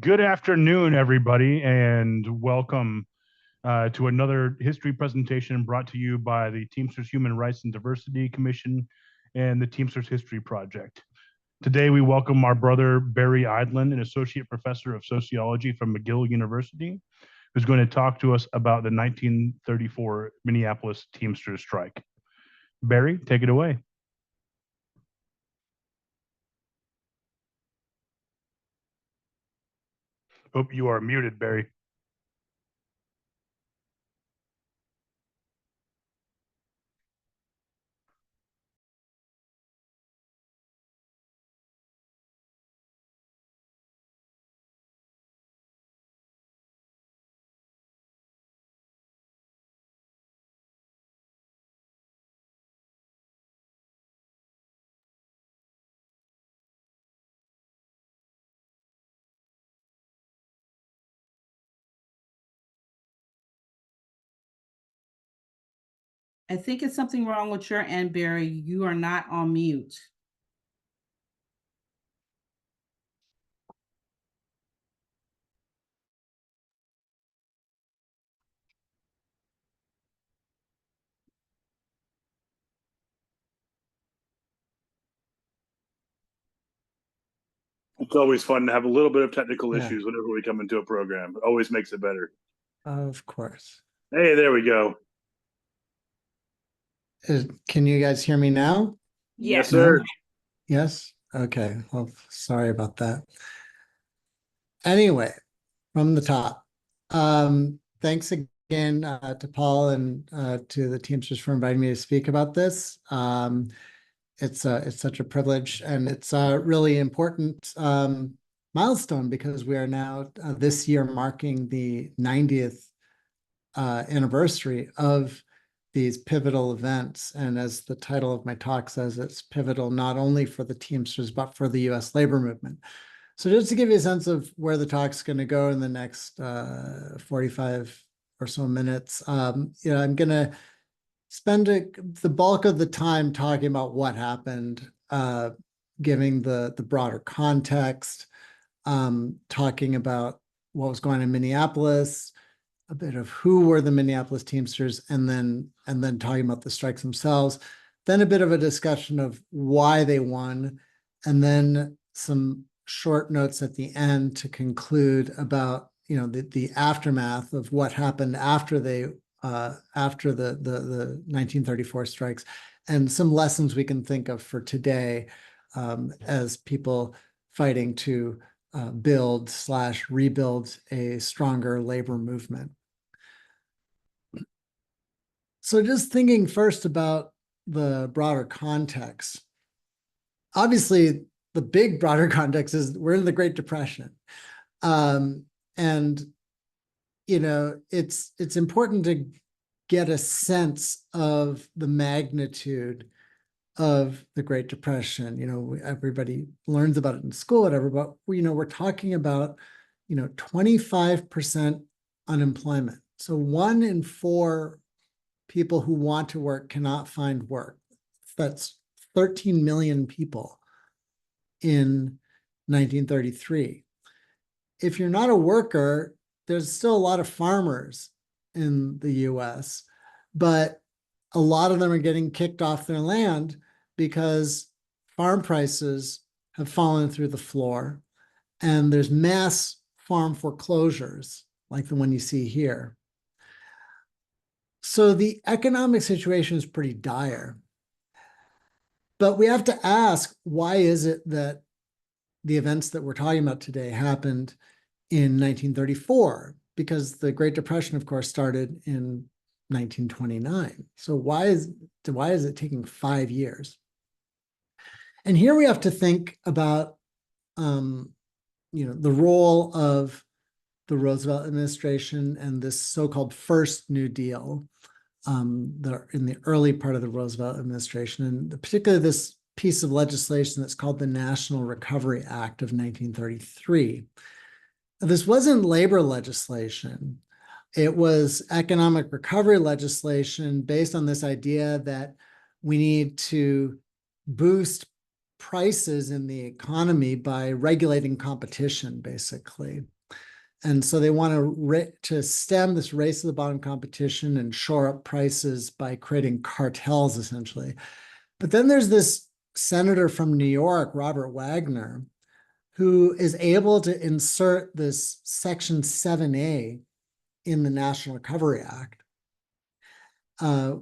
Good afternoon, everybody, and welcome to another history presentation brought to you by the Teamsters Human Rights and Diversity Commission and the Teamsters History Project. Today, we welcome our brother Barry Eidlin, an associate professor of sociology from McGill University, who's going to talk to us about the 1934 Minneapolis Teamsters Strike. Barry, take it away. Oh, you are muted, Barry. I think it's something wrong with your end, Barry. You are not on mute. It's always fun to have a little bit of technical issues whenever we come into a program. It always makes it better. Of course. Hey, there we go. Can you guys hear me now? Yes, sir. Yes? Okay. Well, sorry about that. Anyway, from the top, thanks again to Paul and to the Teamsters for inviting me to speak about this. It's such a privilege, and it's a really important milestone because we are now this year marking the 90th anniversary of these pivotal events. And as the title of my talk says, it's pivotal not only for the Teamsters, but for the US labor movement. So just to give you a sense of where the talk's going to go in the next 45 or so minutes, I'm going to spend the bulk of the time talking about what happened, giving the broader context, talking about what was going on in Minneapolis, a bit of who were the Minneapolis Teamsters, and then talking about the strikes themselves, then a bit of a discussion of why they won, and then some short notes at the end to conclude about the aftermath of what happened after the 1934 strikes, and some lessons we can think of for today as people fighting to build/rebuild a stronger labor movement. So just thinking first about the broader context. Obviously, the big broader context is we're in the Great Depression. And it's important to get a sense of the magnitude of the Great Depression. Everybody learns about it in school, whatever, but we're talking about 25% unemployment. So 1 in 4 people who want to work cannot find work. That's 13 million people in 1933. If you're not a worker, there's still a lot of farmers in the US, but a lot of them are getting kicked off their land because farm prices have fallen through the floor, and there's mass farm foreclosures like the one you see here. So the economic situation is pretty dire. But we have to ask, why is it that the events that we're talking about today happened in 1934? Because the Great Depression, of course, started in 1929. So why is it taking 5 years? And here we have to think about the role of the Roosevelt administration and this so-called First New Deal in the early part of the Roosevelt administration, and particularly this piece of legislation that's called the National Recovery Act of 1933. This wasn't labor legislation. It was economic recovery legislation based on this idea that we need to boost prices in the economy by regulating competition, basically. And so they want to stem this race to the bottom competition and shore up prices by creating cartels, essentially. But then there's this senator from New York, Robert Wagner, who is able to insert this Section 7A in the National Recovery Act,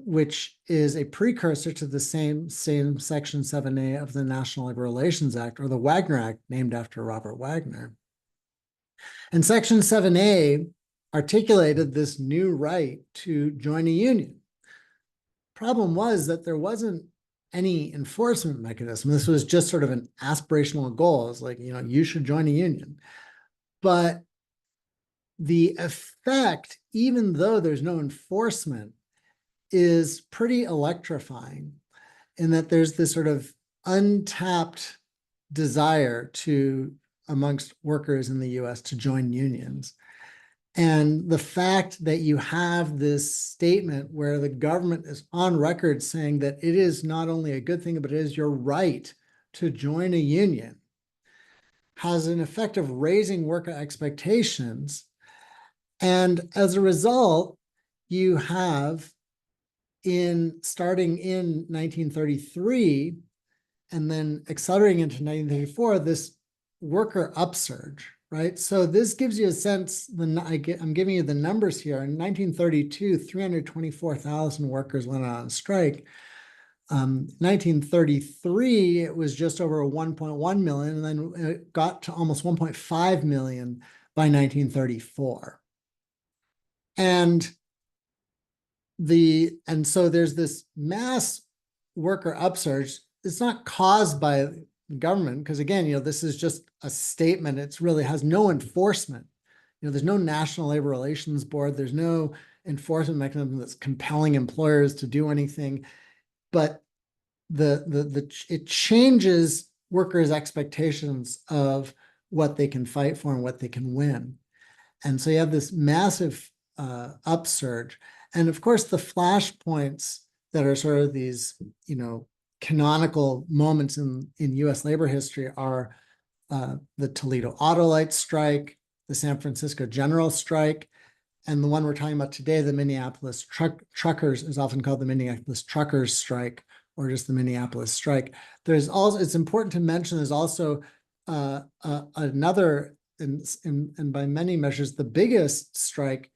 which is a precursor to the same Section 7A of the National Labor Relations Act, or the Wagner Act, named after Robert Wagner. And Section 7A articulated this new right to join a union. Problem was that there wasn't any enforcement mechanism. This was just sort of an aspirational goal. It's like, you should join a union. But the effect, even though there's no enforcement, is pretty electrifying in that there's this sort of untapped desire amongst workers in the US to join unions. And the fact that you have this statement where the government is on record saying that it is not only a good thing, but it is your right to join a union, has an effect of raising worker expectations. And as a result, you have starting in 1933 and then accelerating into 1934, this worker upsurge, right? So this gives you a sense, I'm giving you the numbers here. In 1932, 324,000 workers went on strike. 1933, it was just over 1.1 million, and then it got to almost 1.5 million by 1934. And so there's this mass worker upsurge. It's not caused by government, because again, this is just a statement. It really has no enforcement. There's no National Labor Relations Board. There's no enforcement mechanism that's compelling employers to do anything. But it changes workers' expectations of what they can fight for and what they can win. And so you have this massive upsurge. And of course, the flashpoints that are sort of these, canonical moments in US labor history are the Toledo Autolite strike, the San Francisco General Strike, and the one we're talking about today, the Minneapolis Truckers, is often called the Minneapolis Truckers Strike, or just the Minneapolis Strike. There's also, it's important to mention, there's also another, and by many measures, the biggest strike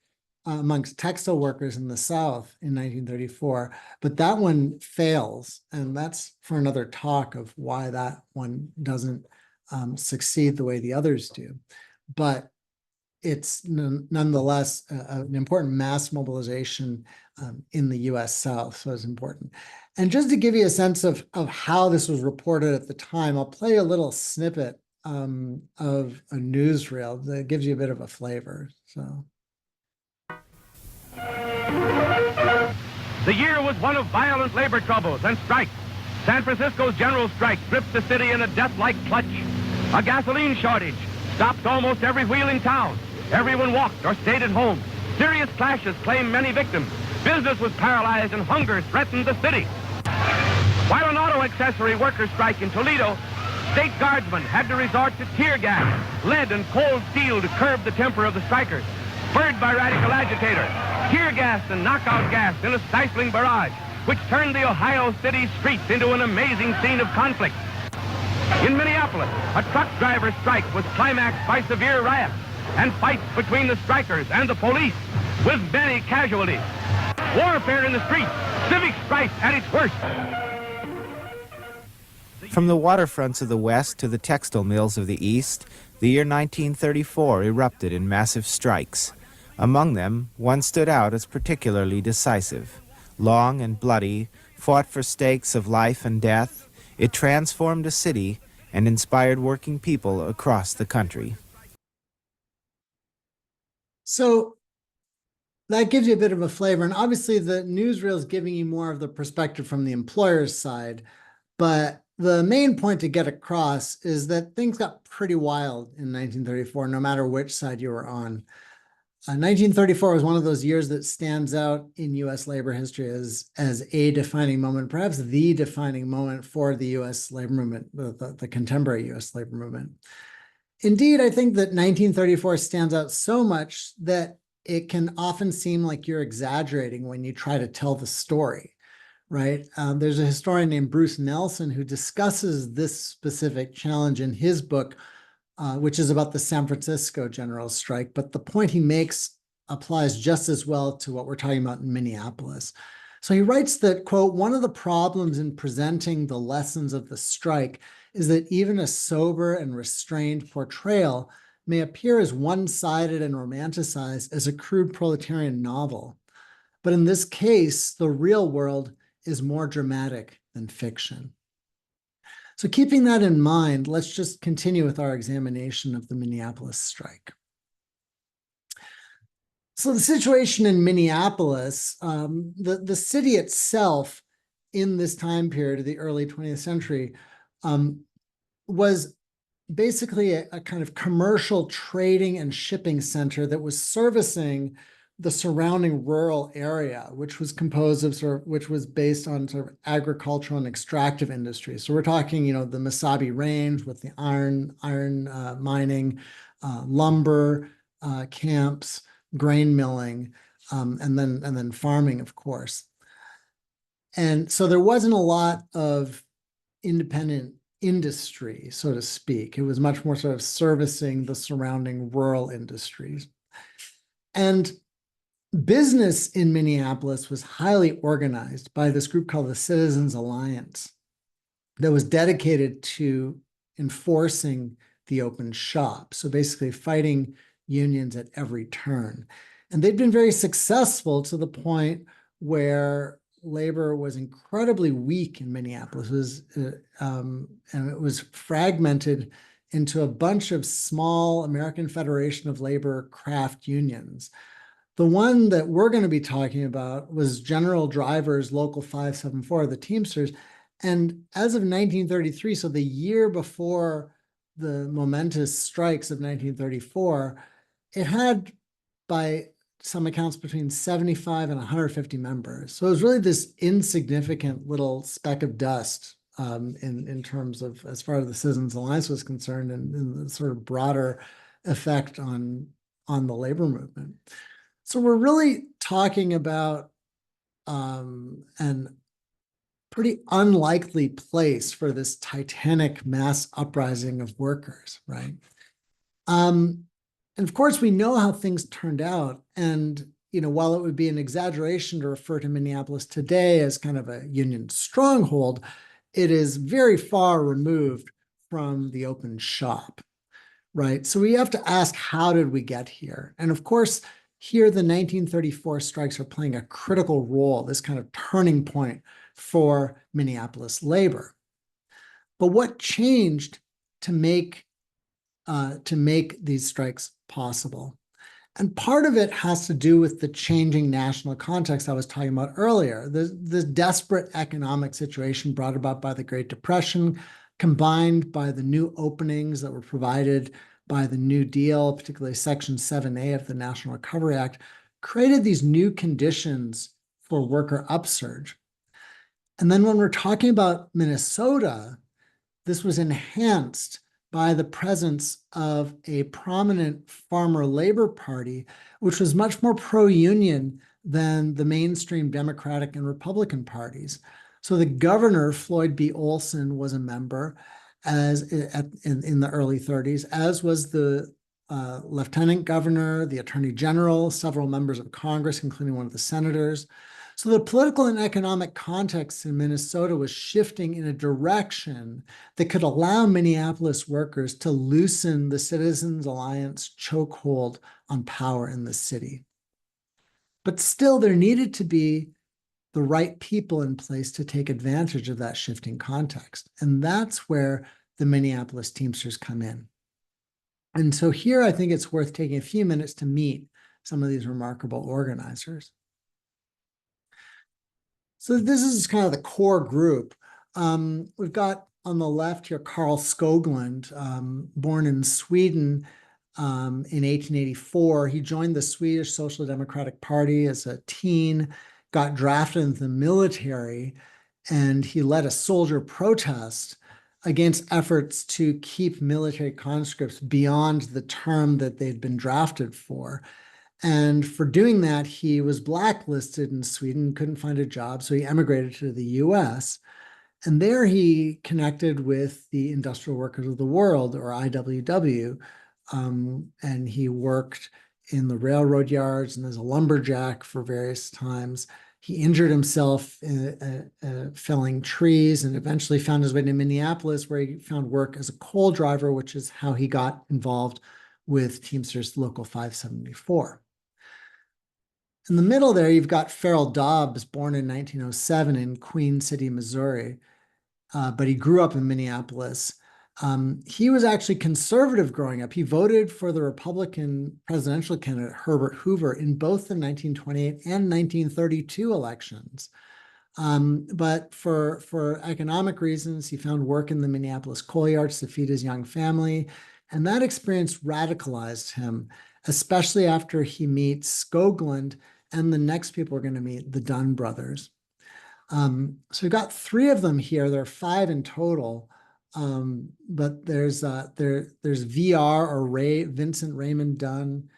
amongst textile workers in the South in 1934, but that one fails. And that's for another talk of why that one doesn't succeed the way the others do. But it's nonetheless an important mass mobilization in the US South, so it's important. And just to give you a sense of how this was reported at the time, I'll play a little snippet of a newsreel that gives you a bit of a flavor. So. The year was one of violent labor troubles and strikes. San Francisco's general strike gripped the city in a death-like clutch. A gasoline shortage stopped almost every wheel in town. Everyone walked or stayed at home. Serious clashes claimed many victims. Business was paralyzed and hunger threatened the city. While an auto accessory workers' strike in Toledo, state guardsmen had to resort to tear gas, lead, and cold steel to curb the temper of the strikers. Spurred by radical agitators, tear gas and knockout gas in a stifling barrage, which turned the Ohio city streets into an amazing scene of conflict. In Minneapolis, a truck driver strike was climaxed by severe riots and fights between the strikers and the police, with many casualties. Warfare in the streets, civic strife at its worst. From the waterfronts of the West to the textile mills of the East, the year 1934 erupted in massive strikes. Among them, one stood out as particularly decisive. Long and bloody, fought for stakes of life and death, it transformed a city and inspired working people across the country. So that gives you a bit of a flavor. And obviously the newsreel is giving you more of the perspective from the employer's side. But the main point to get across is that things got pretty wild in 1934, no matter which side you were on. 1934 was one of those years that stands out in US labor history as a defining moment, perhaps the defining moment for the US labor movement, the contemporary US labor movement. Indeed, I think that 1934 stands out so much that it can often seem like you're exaggerating when you try to tell the story, right? There's a historian named Bruce Nelson who discusses this specific challenge in his book, which is about the San Francisco General Strike. But the point he makes applies just as well to what we're talking about in Minneapolis. So he writes that, quote, one of the problems in presenting the lessons of the strike is that even a sober and restrained portrayal may appear as one-sided and romanticized as a crude proletarian novel. But in this case, the real world is more dramatic than fiction. So keeping that in mind, let's just continue with our examination of the Minneapolis strike. So the situation in Minneapolis, the city itself in this time period of the early 20th century was basically a kind of commercial trading and shipping center that was servicing the surrounding rural area, which was composed of which was based on sort of agricultural and extractive industries. So we're talking, the Mesabi Range with the iron mining, lumber camps, grain milling, and then farming, of course. And so there wasn't a lot of independent industry, so to speak. It was much more sort of servicing the surrounding rural industries. And business in Minneapolis was highly organized by this group called the Citizens Alliance that was dedicated to enforcing the open shop. So basically fighting unions at every turn. And they'd been very successful to the point where labor was incredibly weak in Minneapolis. And it was fragmented into a bunch of small American Federation of Labor craft unions. The one that we're going to be talking about was General Driver's Local 574, the Teamsters. And as of 1933, so the year before the momentous strikes of 1934, it had, by some accounts, between 75 and 150 members. So it was really this insignificant little speck of dust in terms of, as far as the Citizens Alliance was concerned, and the sort of broader effect on the labor movement. So we're really talking about an pretty unlikely place for this titanic mass uprising of workers, right? And of course, we know how things turned out. And, while it would be an exaggeration to refer to Minneapolis today as kind of a union stronghold, it is very far removed from the open shop, right? So we have to ask, how did we get here? And of course, here the 1934 strikes are playing a critical role, this kind of turning point for Minneapolis labor. But what changed to make these strikes possible? And part of it has to do with the changing national context I was talking about earlier. The desperate economic situation brought about by the Great Depression, combined by the new openings that were provided by the New Deal, particularly Section 7A of the National Recovery Act, created these new conditions for worker upsurge. And then when we're talking about Minnesota, this was enhanced by the presence of a prominent farmer labor party, which was much more pro-union than the mainstream Democratic and Republican parties. So the governor, Floyd B. Olson, was a member in the early 30s, as was the lieutenant governor, the attorney general, several members of Congress, including one of the senators. So the political and economic context in Minnesota was shifting in a direction that could allow Minneapolis workers to loosen the Citizens Alliance chokehold on power in the city. But still, there needed to be the right people in place to take advantage of that shifting context. And that's where the Minneapolis Teamsters come in. And so here, I think it's worth taking a few minutes to meet some of these remarkable organizers. So this is kind of the core group. We've got on the left here, Carl Skoglund, born in Sweden in 1884. He joined the Swedish Social Democratic Party as a teen, got drafted into the military, and he led a soldier protest against efforts to keep military conscripts beyond the term that they'd been drafted for. And for doing that, he was blacklisted in Sweden, couldn't find a job, so he emigrated to the US. And there he connected with the Industrial Workers of the World, or IWW, and he worked in the railroad yards and as a lumberjack for various times. He injured himself felling trees and eventually found his way to Minneapolis, where he found work as a coal driver, which is how he got involved with Teamsters Local 574. In the middle there, you've got Farrell Dobbs, born in 1907 in Queen City, Missouri, but he grew up in Minneapolis. He was actually conservative growing up. He voted for the Republican presidential candidate Herbert Hoover in both the 1928 and 1932 elections. But for economic reasons, he found work in the Minneapolis coal yards to feed his young family. And that experience radicalized him, especially after he meets Skoglund and the next people we're going to meet, the Dunn brothers. So we've got 3 of them here. There are 5 in total. But there's VR or Vincent Raymond Dunn,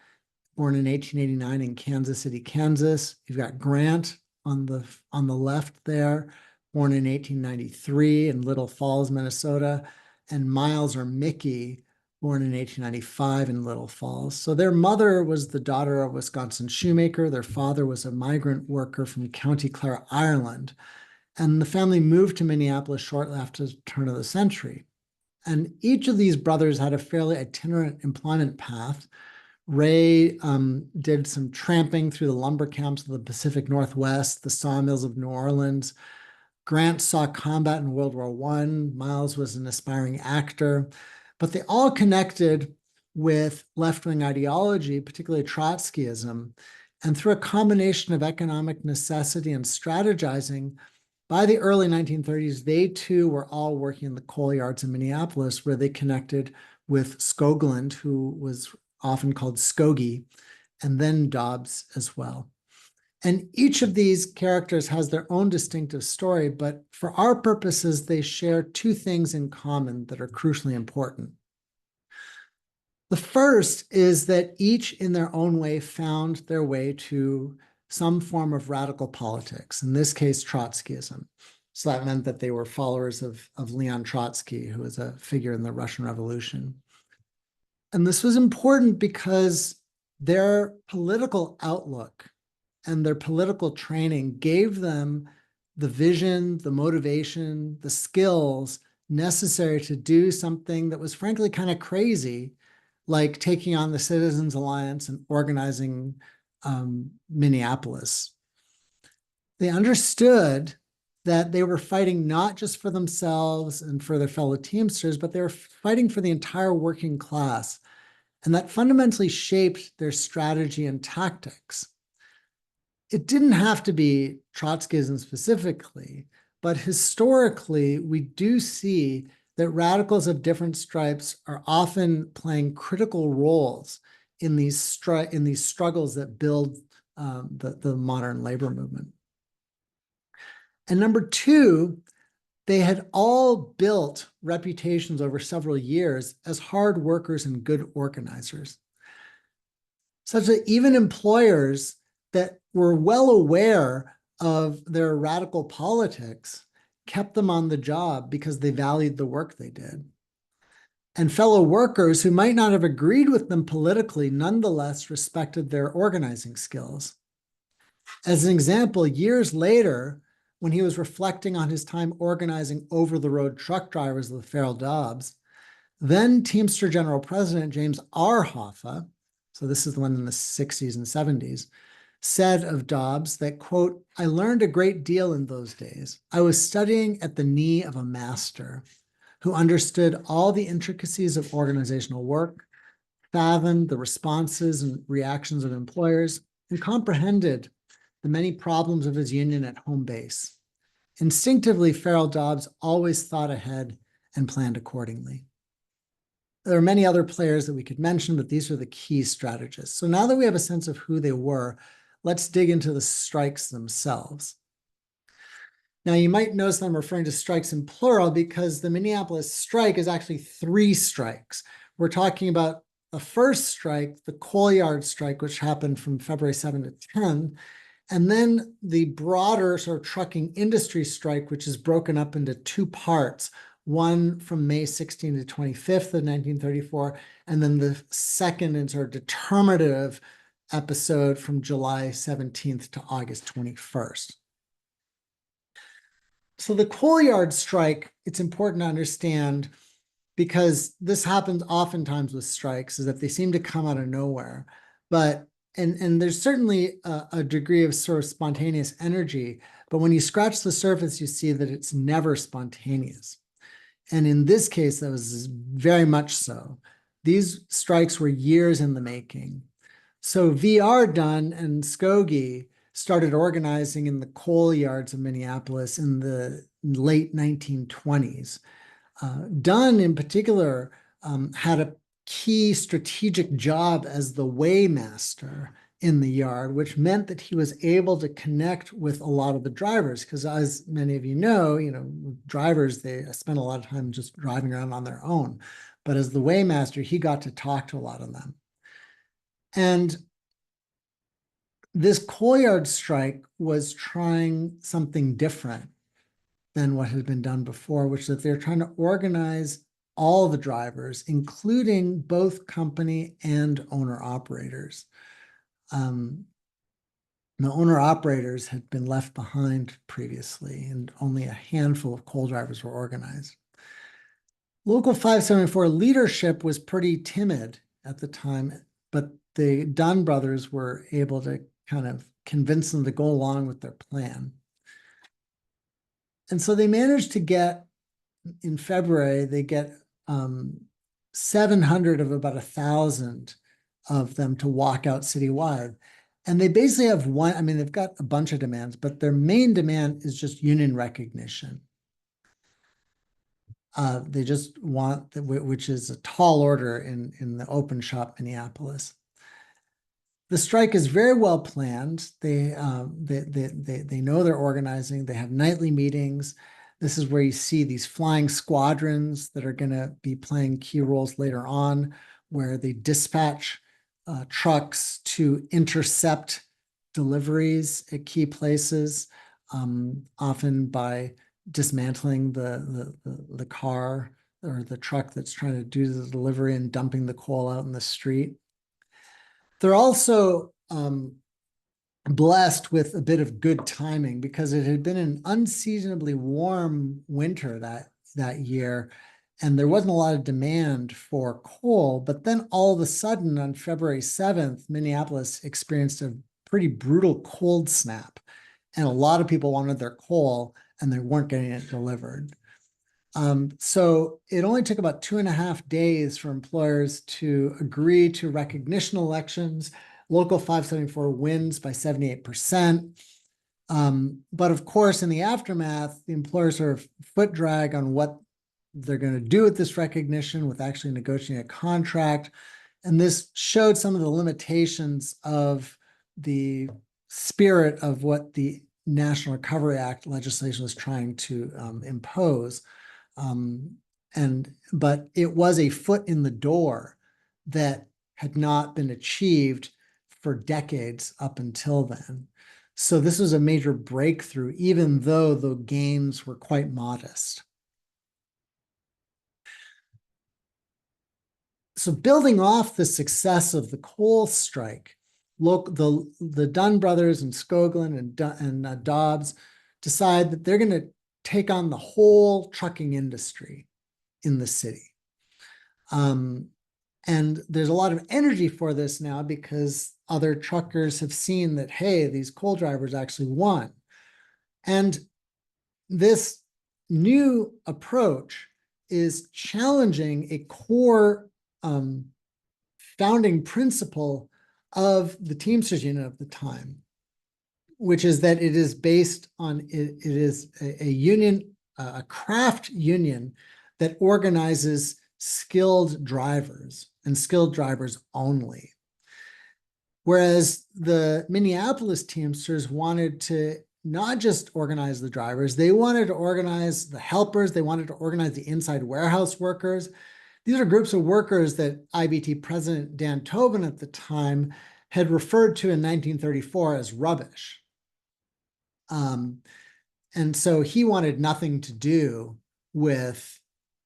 born in 1889 in Kansas City, Kansas. You've got Grant on the left there, born in 1893 in Little Falls, Minnesota, and Miles or Mickey, born in 1895 in Little Falls. So their mother was the daughter of a Wisconsin shoemaker. Their father was a migrant worker from County Clare, Ireland. And the family moved to Minneapolis shortly after the turn of the century. And each of these brothers had a fairly itinerant employment path. Ray did some tramping through the lumber camps of the Pacific Northwest, the sawmills of New Orleans. Grant saw combat in World War I. Miles was an aspiring actor. But they all connected with left-wing ideology, particularly Trotskyism. And through a combination of economic necessity and strategizing, by the early 1930s, they too were all working in the coal yards in Minneapolis, where they connected with Skoglund, who was often called Skogie, and then Dobbs as well. And each of these characters has their own distinctive story, but for our purposes, they share 2 things in common that are crucially important. The first is that each in their own way found their way to some form of radical politics, in this case, Trotskyism. So that meant that they were followers of Leon Trotsky, who was a figure in the Russian Revolution. And this was important because their political outlook and their political training gave them the vision, the motivation, the skills necessary to do something that was frankly kind of crazy, like taking on the Citizens Alliance and organizing Minneapolis. They understood that they were fighting not just for themselves and for their fellow Teamsters, but they were fighting for the entire working class. And that fundamentally shaped their strategy and tactics. It didn't have to be Trotskyism specifically, but historically, we do see that radicals of different stripes are often playing critical roles in these struggles that build the modern labor movement. And number 2, they had all built reputations over several years as hard workers and good organizers, such that even employers that were well aware of their radical politics kept them on the job because they valued the work they did. And fellow workers who might not have agreed with them politically nonetheless respected their organizing skills. As an example, years later, when he was reflecting on his time organizing over-the-road truck drivers with Farrell Dobbs, then Teamster General President James R. Hoffa, so this is the one in the 60s and 70s, said of Dobbs that, quote, "I learned a great deal in those days. I was studying at the knee of a master who understood all the intricacies of organizational work, fathomed the responses and reactions of employers, and comprehended the many problems of his union at home base. Instinctively, Farrell Dobbs always thought ahead and planned accordingly." There are many other players that we could mention, but these are the key strategists. So now that we have a sense of who they were, let's dig into the strikes themselves. Now, you might notice I'm referring to strikes in plural because the Minneapolis strike is actually 3 strikes. We're talking about the first strike, the coal yard strike, which happened from February 7 to 10, and then the broader sort of trucking industry strike, which is broken up into 2 parts, one from May 16 to 25th of 1934, and then the second and sort of determinative episode from July 17th to August 21st. So the coal yard strike, it's important to understand, because this happens oftentimes with strikes, is that they seem to come out of nowhere. But and there's certainly a degree of sort of spontaneous energy, but when you scratch the surface, you see that it's never spontaneous. And in this case, that was very much so. These strikes were years in the making. So VR Dunn and Skokie started organizing in the coal yards of Minneapolis in the late 1920s. Dunn, in particular, had a key strategic job as the weighmaster in the yard, which meant that he was able to connect with a lot of the drivers. Because as many of you know, drivers, they spend a lot of time just driving around on their own. But as the weighmaster, he got to talk to a lot of them. And this coal yard strike was trying something different than what had been done before, which is that they're trying to organize all the drivers, including both company and owner-operators. The owner-operators had been left behind previously, and only a handful of coal drivers were organized. Local 574 leadership was pretty timid at the time, but the Dunn brothers were able to kind of convince them to go along with their plan. And so they managed to get, in February, they get 700 of about 1,000 of them to walk out citywide. And they basically have one, I mean, they've got a bunch of demands, but their main demand is just union recognition. They just want, which is a tall order in the open shop Minneapolis. The strike is very well planned. They know they're organizing. They have nightly meetings. This is where you see these flying squadrons that are going to be playing key roles later on, where they dispatch trucks to intercept deliveries at key places, often by dismantling the car or the truck that's trying to do the delivery and dumping the coal out in the street. They're also blessed with a bit of good timing because it had been an unseasonably warm winter that year, and there wasn't a lot of demand for coal. But then all of a sudden on February 7th, Minneapolis experienced a pretty brutal cold snap, and a lot of people wanted their coal and they weren't getting it delivered. So it only took about 2.5 days for employers to agree to recognition elections. Local 574 wins by 78%. But of course, in the aftermath, the employers sort of foot drag on what they're going to do with this recognition, with actually negotiating a contract. And this showed some of the limitations of the spirit of what the National Recovery Act legislation was trying to impose. But it was a foot in the door that had not been achieved for decades up until then. So this was a major breakthrough, even though the gains were quite modest. So building off the success of the coal strike, the Dunn brothers and Skoglund and Dobbs decide that they're going to take on the whole trucking industry in the city. And there's a lot of energy for this now because other truckers have seen that, hey, these coal drivers actually won. And this new approach is challenging a core founding principle of the Teamsters Union of the time, which is that it is based on, it is a union, a craft union that organizes skilled drivers and skilled drivers only. Whereas the Minneapolis Teamsters wanted to not just organize the drivers, they wanted to organize the helpers, they wanted to organize the inside warehouse workers. These are groups of workers that IBT President Dan Tobin at the time had referred to in 1934 as rubbish. And so he wanted nothing to do with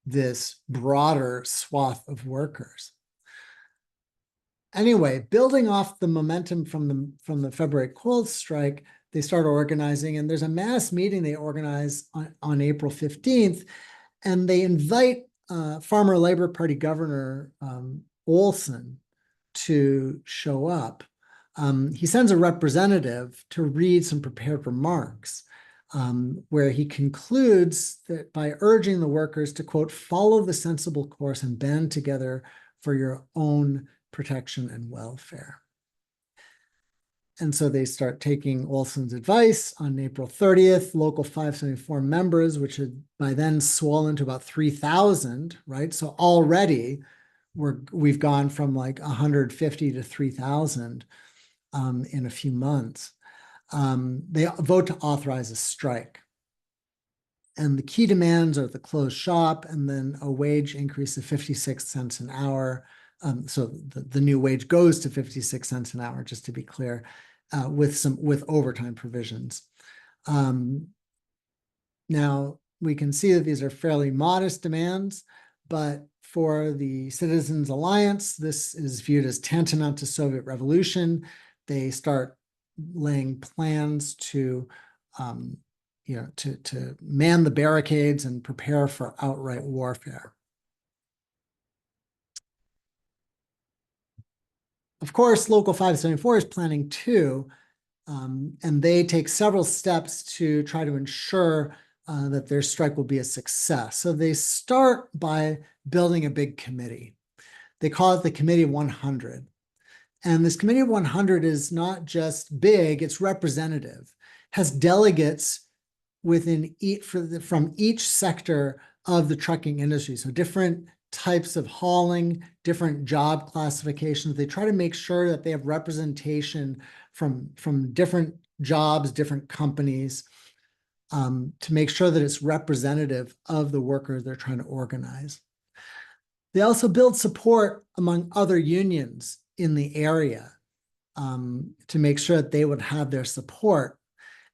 this broader swath of workers. Anyway, building off the momentum from the February coal strike, they start organizing, and there's a mass meeting they organize on April 15th, and they invite Farmer Labor Party Governor Olson to show up. He sends a representative to read some prepared remarks, where he concludes that by urging the workers to, quote, follow the sensible course and band together for your own protection and welfare. And so they start taking Olson's advice. On April 30th, Local 574 members, which had by then swollen to about 3,000, right? So already we've gone from like 150 to 3,000 in a few months. They vote to authorize a strike. And the key demands are the closed shop and then a wage increase of 56 cents an hour. So the new wage goes to 56 cents an hour, just to be clear, with overtime provisions. Now, we can see that these are fairly modest demands, but for the Citizens Alliance, this is viewed as tantamount to Soviet revolution. They start laying plans to man the barricades and prepare for outright warfare. Of course, Local 574 is planning too, and they take several steps to try to ensure that their strike will be a success. So they start by building a big committee. They call it the Committee 100. And this Committee 100 is not just big, it's representative, has delegates from each sector of the trucking industry. So different types of hauling, different job classifications. They try to make sure that they have representation from different jobs, different companies, to make sure that it's representative of the workers they're trying to organize. They also build support among other unions in the area to make sure that they would have their support.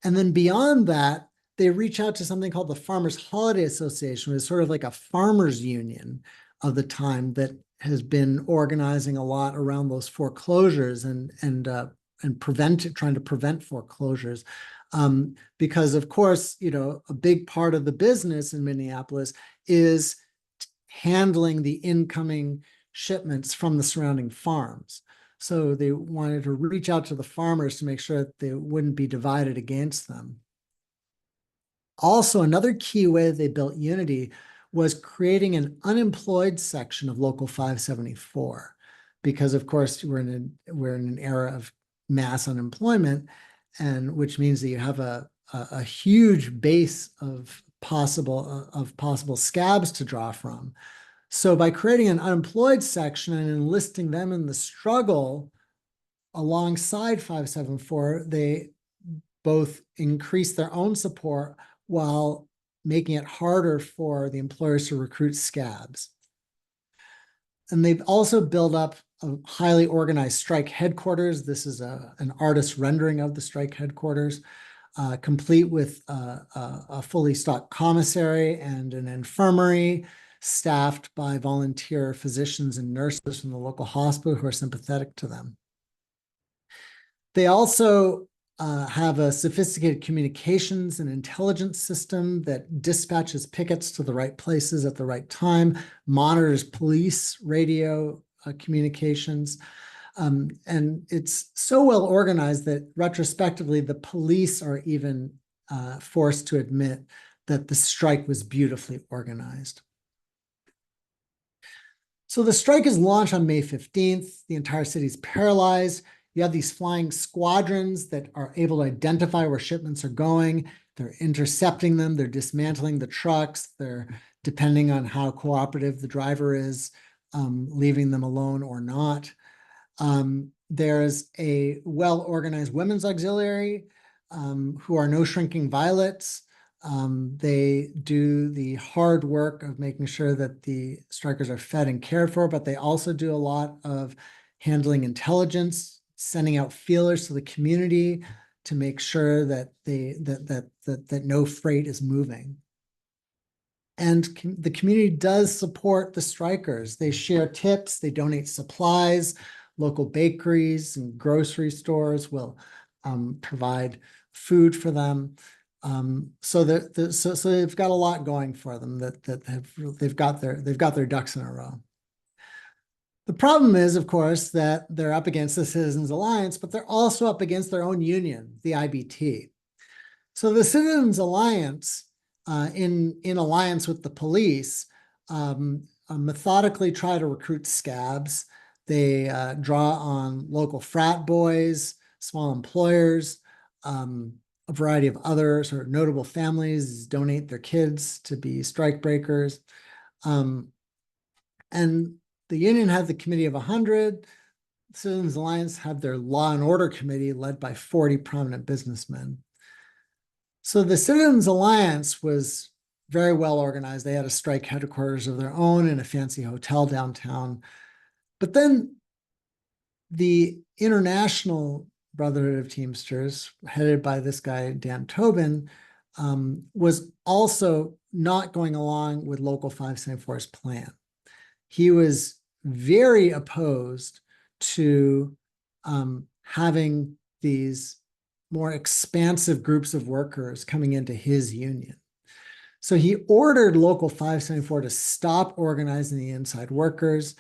And then beyond that, they reach out to something called the Farmers Holiday Association, which is sort of like a farmers union of the time that has been organizing a lot around those foreclosures and trying to prevent foreclosures. Because of course, a big part of the business in Minneapolis is handling the incoming shipments from the surrounding farms. So they wanted to reach out to the farmers to make sure that they wouldn't be divided against them. Also, another key way that they built unity was creating an unemployed section of Local 574, because of course we're in an era of mass unemployment, and which means that you have a huge base of possible scabs to draw from. So by creating an unemployed section and enlisting them in the struggle alongside 574, they both increase their own support while making it harder for the employers to recruit scabs. And they've also built up a highly organized strike headquarters. This is an artist rendering of the strike headquarters, complete with a fully stocked commissary and an infirmary staffed by volunteer physicians and nurses from the local hospital who are sympathetic to them. They also have a sophisticated communications and intelligence system that dispatches pickets to the right places at the right time, monitors police radio communications. And it's so well organized that retrospectively, the police are even forced to admit that the strike was beautifully organized. So the strike is launched on May 15th. The entire city is paralyzed. You have these flying squadrons that are able to identify where shipments are going. They're intercepting them. They're dismantling the trucks. They're, depending on how cooperative the driver is, leaving them alone or not. There's a well-organized women's auxiliary who are no shrinking violets. They do the hard work of making sure that the strikers are fed and cared for, but they also do a lot of handling intelligence, sending out feelers to the community to make sure that that no freight is moving. And the community does support the strikers. They share tips, they donate supplies. Local bakeries and grocery stores will provide food for them. So they've got a lot going for them they've got their ducks in a row. The problem is, of course, that they're up against the Citizens Alliance, but they're also up against their own union, the IBT. So the Citizens Alliance, in alliance with the police, methodically try to recruit scabs. They draw on local frat boys, small employers, a variety of other sort of notable families donate their kids to be strike breakers. And the union had the committee of 100. Citizens Alliance had their law and order committee led by 40 prominent businessmen. So the Citizens Alliance was very well organized. They had a strike headquarters of their own in a fancy hotel downtown. But then the International Brotherhood of Teamsters, headed by this guy, Dan Tobin, was also not going along with Local 574's plan. He was very opposed to having these more expansive groups of workers coming into his union. So he ordered Local 574 to stop organizing the inside workers.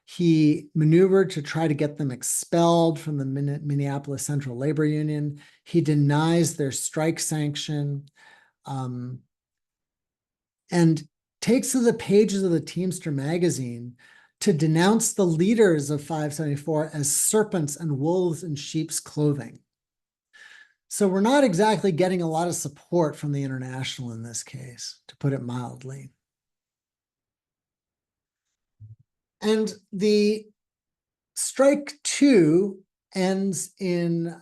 He maneuvered to try to get them expelled from the Minneapolis Central Labor Union. He denies their strike sanction, and takes to the pages of the Teamster magazine to denounce the leaders of 574 as serpents and wolves in sheep's clothing. So we're not exactly getting a lot of support from the International in this case, to put it mildly. And the strike 2 ends in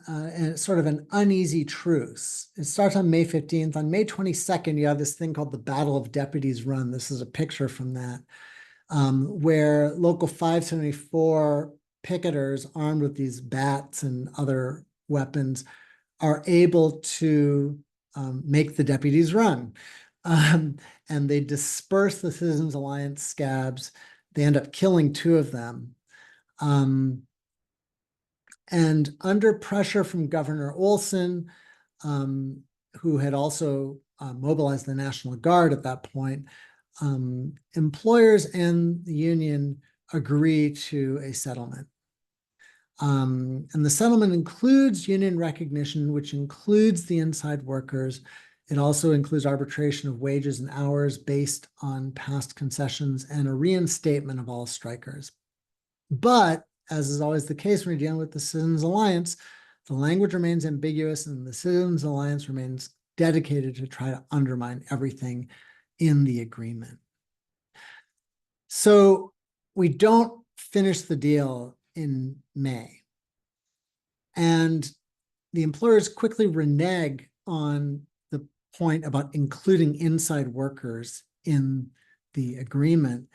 sort of an uneasy truce. It starts on May 15th. On May 22nd, you have this thing called the Battle of Deputies Run. This is a picture from that, where Local 574 picketers armed with these bats and other weapons are able to make the deputies run. And they disperse the Citizens Alliance scabs. They end up killing 2 of them. And under pressure from Governor Olson, who had also mobilized the National Guard at that point, employers and the union agree to a settlement. And the settlement includes union recognition, which includes the inside workers. It also includes arbitration of wages and hours based on past concessions and a reinstatement of all strikers. But as is always the case when you're dealing with the Citizens Alliance, the language remains ambiguous and the Citizens Alliance remains dedicated to try to undermine everything in the agreement. So we don't finish the deal in May. And the employers quickly renege on the point about including inside workers in the agreement.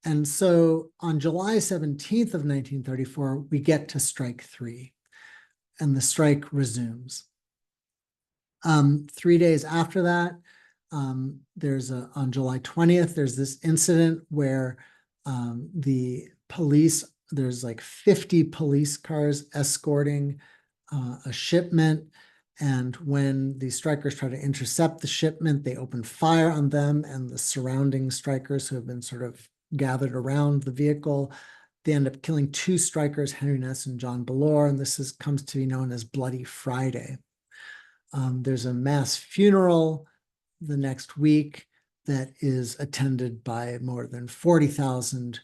And so on July 17th of 1934, we get to strike 3, and the strike resumes. 3 days after that, on July 20th, there's this incident where the police, there's like 50 police cars escorting a shipment. And when the strikers try to intercept the shipment, they open fire on them and the surrounding strikers who have been sort of gathered around the vehicle. They end up killing 2 strikers, Henry Ness and John Ballore, and this comes to be known as Bloody Friday. There's a mass funeral the next week that is attended by more than 40,000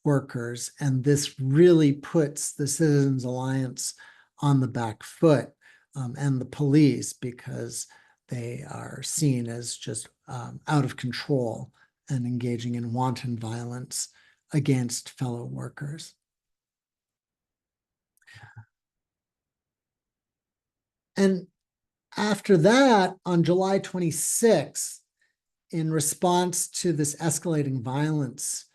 workers, and this really puts the Citizens Alliance on the back foot, and the police, because they are seen as just out of control and engaging in wanton violence against fellow workers. And After that, on July 26th, in response to this escalating violence,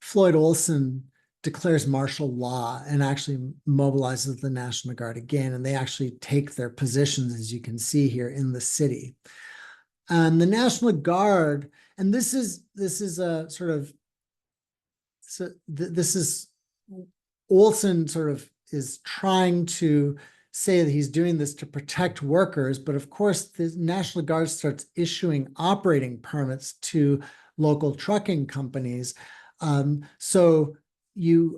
Floyd Olson declares martial law and actually mobilizes the National Guard again, and they actually take their positions, as you can see here, in the city. And the National Guard, and this is a sort of, so this is Olson sort of is trying to say that he's doing this to protect workers, but of course the National Guard starts issuing operating permits to local trucking companies. So the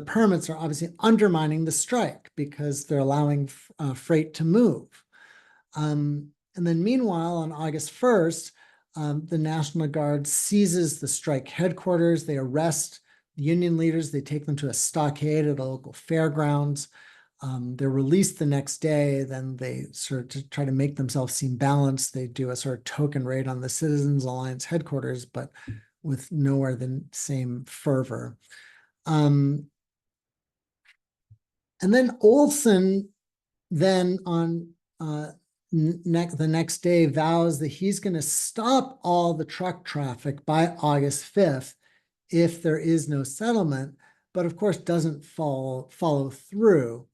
permits are obviously undermining the strike because they're allowing freight to move. And then meanwhile, on August 1st, the National Guard seizes the strike headquarters. They arrest the union leaders. They take them to a stockade at a local fairgrounds. They're released the next day. Then they sort of, to try to make themselves seem balanced, they do a sort of token raid on the Citizens Alliance headquarters, but with nowhere the same fervor. And then Olson then on the next day vows that he's going to stop all the truck traffic by August 5th if there is no settlement, but of course doesn't follow through.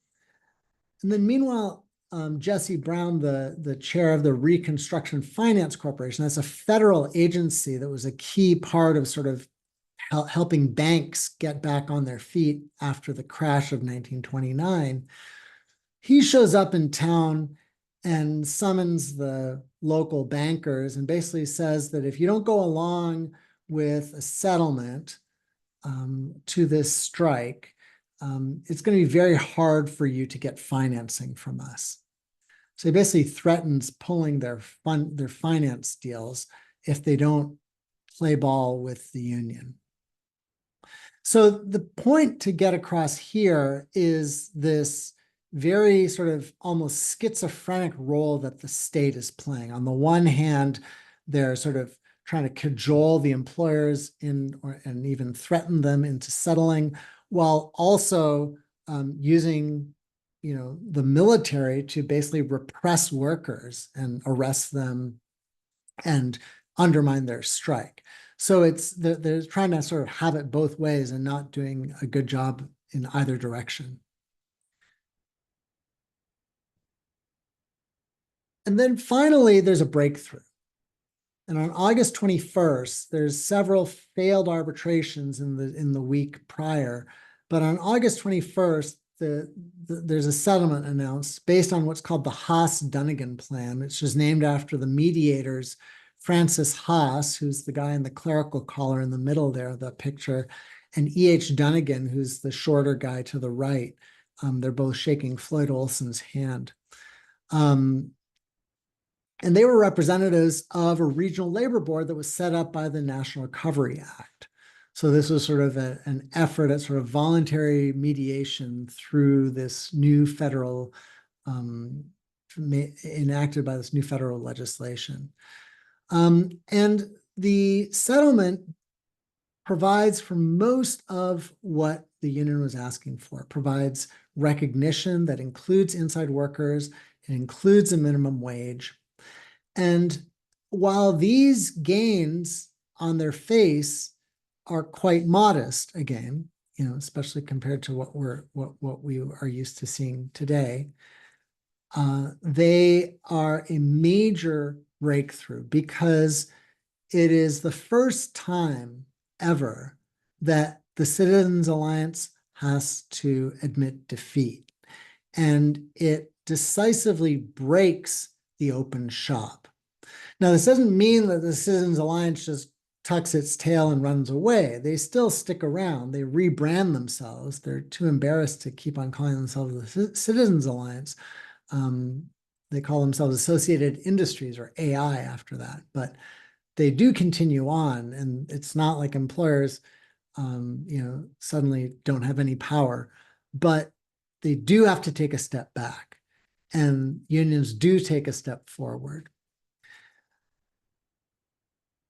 And then meanwhile, Jesse Brown, the chair of the Reconstruction Finance Corporation, that's a federal agency that was a key part of sort of helping banks get back on their feet after the crash of 1929. He shows up in town and summons the local bankers and basically says that if you don't go along with a settlement to this strike, it's going to be very hard for you to get financing from us. So he basically threatens pulling their finance deals if they don't play ball with the union. So the point to get across here is this very sort of almost schizophrenic role that the state is playing. On the one hand, they're sort of trying to cajole the employers and even threaten them into settling, while also using, the military to basically repress workers and arrest them and undermine their strike. So they're trying to sort of have it both ways and not doing a good job in either direction. And then finally, there's a breakthrough. And on August 21st, there's several failed arbitrations in the week prior. But on August 21st, there's a settlement announced based on what's called the Haas-Dunnigan Plan, which is named after the mediators, Francis Haas, who's the guy in the clerical collar in the middle there, the picture, and E.H. Dunnigan, who's the shorter guy to the right. They're both shaking Floyd Olson's hand. And they were representatives of a regional labor board that was set up by the National Recovery Act. So this was sort of an effort at sort of voluntary mediation through this new federal, enacted by this new federal legislation. And the settlement provides for most of what the union was asking for. It provides recognition that includes inside workers, it includes a minimum wage. And while these gains on their face are quite modest, again, especially compared to what we are used to seeing today, they are a major breakthrough because it is the first time ever that the Citizens Alliance has to admit defeat. And it decisively breaks the open shop. Now, this doesn't mean that the Citizens Alliance just tucks its tail and runs away. They still stick around. They rebrand themselves. They're too embarrassed to keep on calling themselves the Citizens Alliance. They call themselves Associated Industries, or AI, after that. But they do continue on, and it's not like employers, suddenly don't have any power. But they do have to take a step back, and unions do take a step forward.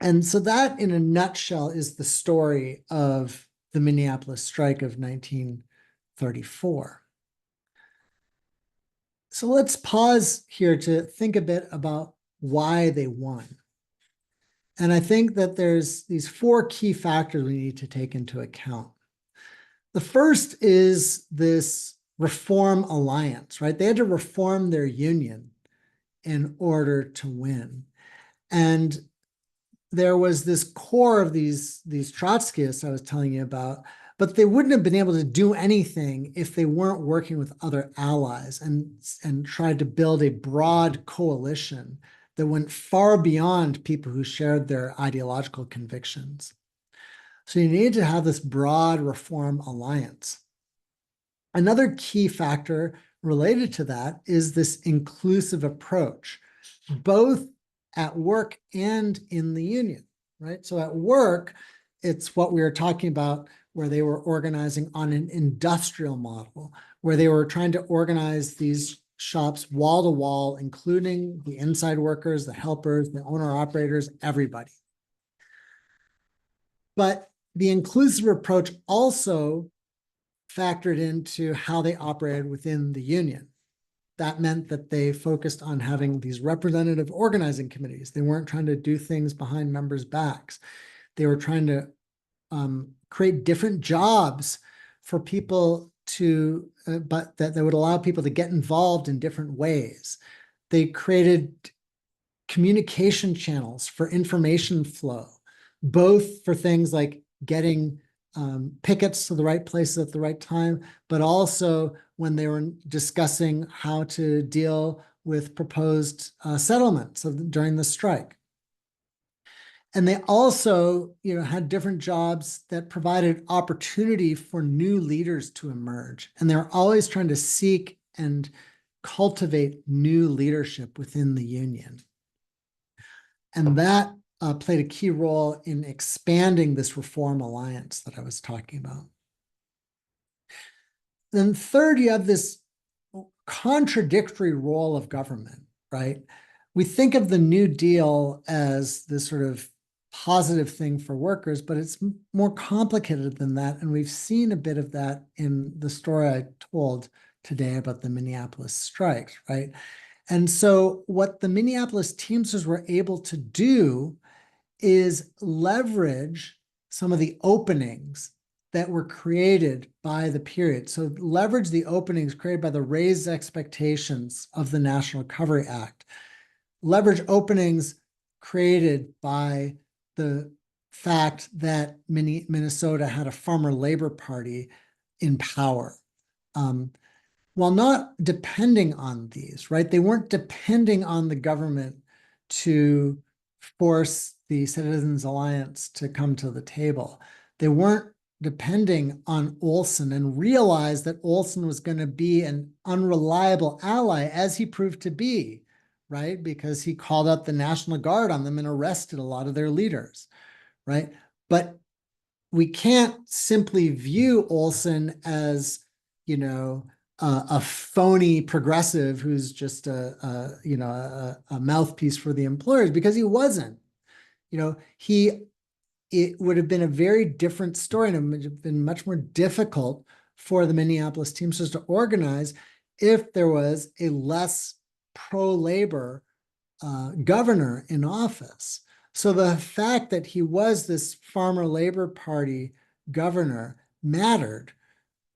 And so that, in a nutshell, is the story of the Minneapolis Strike of 1934. So let's pause here to think a bit about why they won. And I think that there's these 4 key factors we need to take into account. The first is this reform alliance, right? They had to reform their union in order to win. And there was this core of these Trotskyists I was telling you about, but they wouldn't have been able to do anything if they weren't working with other allies and tried to build a broad coalition that went far beyond people who shared their ideological convictions. So you need to have this broad reform alliance. Another key factor related to that is this inclusive approach, both at work and in the union, right? So at work, it's what we were talking about, where they were organizing on an industrial model, where they were trying to organize these shops wall to wall, including the inside workers, the helpers, the owner operators, everybody. But the inclusive approach also factored into how they operated within the union. That meant that they focused on having these representative organizing committees. They weren't trying to do things behind members' backs. They were trying to create different jobs for people to, but that would allow people to get involved in different ways. They created communication channels for information flow, both for things like getting pickets to the right places at the right time, but also when they were discussing how to deal with proposed settlements during the strike. And they also, had different jobs that provided opportunity for new leaders to emerge. And they're always trying to seek and cultivate new leadership within the union. And that played a key role in expanding this reform alliance that I was talking about. Then third, you have this contradictory role of government, right? We think of the New Deal as this sort of positive thing for workers, but it's more complicated than that. And we've seen a bit of that in the story I told today about the Minneapolis Strikes, right? And so what the Minneapolis Teamsters were able to do is leverage some of the openings that were created by the period. So leverage the openings created by the raised expectations of the National Recovery Act. Leverage openings created by the fact that Minnesota had a farmer labor party in power. While not depending on these, right? They weren't depending on the government to force the Citizens Alliance to come to the table. They weren't depending on Olson and realized that Olson was going to be an unreliable ally, as he proved to be, right? Because he called out the National Guard on them and arrested a lot of their leaders, right? But we can't simply view Olson as, a phony progressive who's just a mouthpiece for the employers, because he wasn't. It would have been a very different story, and it would have been much more difficult for the Minneapolis Teamsters to organize if there was a less pro-labor governor in office. So the fact that he was this farmer labor party governor mattered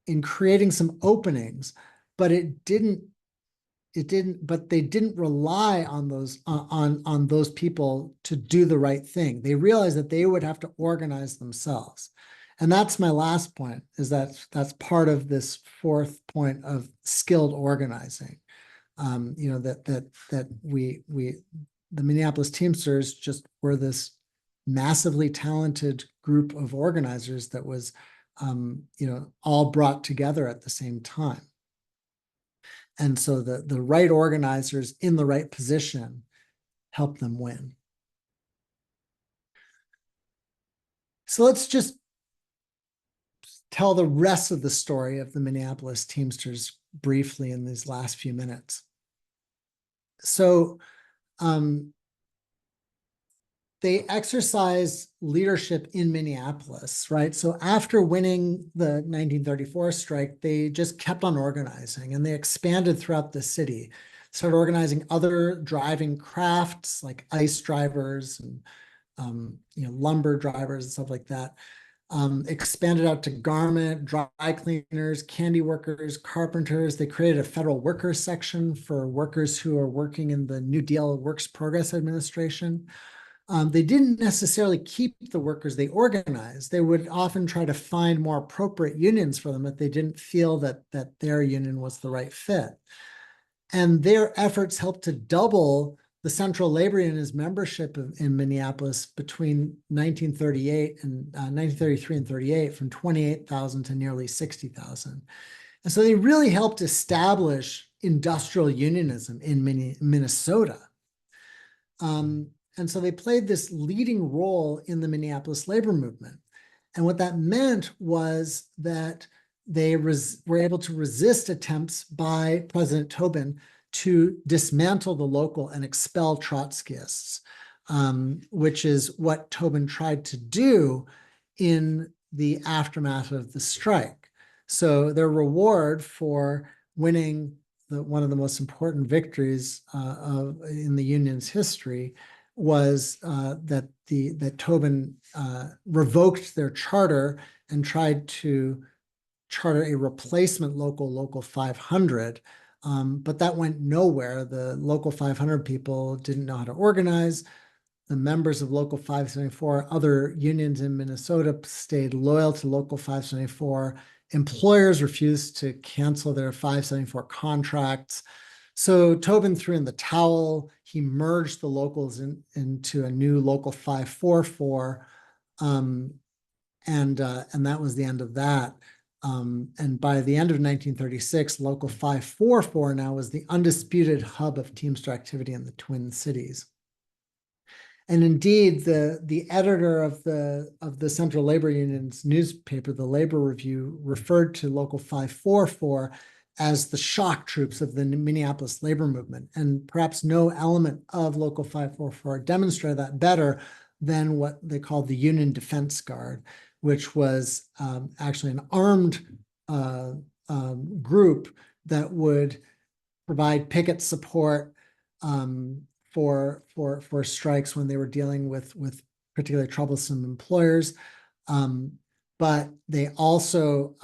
in creating some openings, but they didn't rely on those people to do the right thing. They realized that they would have to organize themselves. And that's my last point, is that's part of this fourth point of skilled organizing. The Minneapolis Teamsters just were this massively talented group of organizers that was all brought together at the same time. And so the right organizers in the right position help them win. So let's just tell the rest of the story of the Minneapolis Teamsters briefly in these last few minutes. So they exercised leadership in Minneapolis, right? So after winning the 1934 strike, they just kept on organizing, and they expanded throughout the city, started organizing other driving crafts like ice drivers and lumber drivers and stuff like that. Expanded out to garment, dry cleaners, candy workers, carpenters. They created a federal workers section for workers who are working in the New Deal Works Progress Administration. They didn't necessarily keep the workers they organized. They would often try to find more appropriate unions for them if they didn't feel that their union was the right fit. And their efforts helped to double the Central Labor Union's membership in Minneapolis between 1938 and 1933 and 38, from 28,000 to nearly 60,000. And so they really helped establish industrial unionism in Minnesota. And so they played this leading role in the Minneapolis labor movement. And what that meant was that they were able to resist attempts by President Tobin to dismantle the local and expel Trotskyists, which is what Tobin tried to do in the aftermath of the strike. So their reward for winning one of the most important victories in the union's history was that Tobin revoked their charter and tried to charter a replacement Local 500, but that went nowhere. The Local 500 people didn't know how to organize. The members of Local 574, other unions in Minnesota, stayed loyal to Local 574. Employers refused to cancel their 574 contracts. So Tobin threw in the towel. He merged the locals into a new Local 544, and that was the end of that. And by the end of 1936, Local 544 now was the undisputed hub of Teamster activity in the Twin Cities. And indeed, the editor of the Central Labor Union's newspaper, the Labor Review, referred to Local 544 as the shock troops of the Minneapolis labor movement. And perhaps no element of Local 544 demonstrated that better than what they called the Union Defense Guard, which was actually an armed group that would provide picket support for strikes when they were dealing with particularly troublesome employers. But they also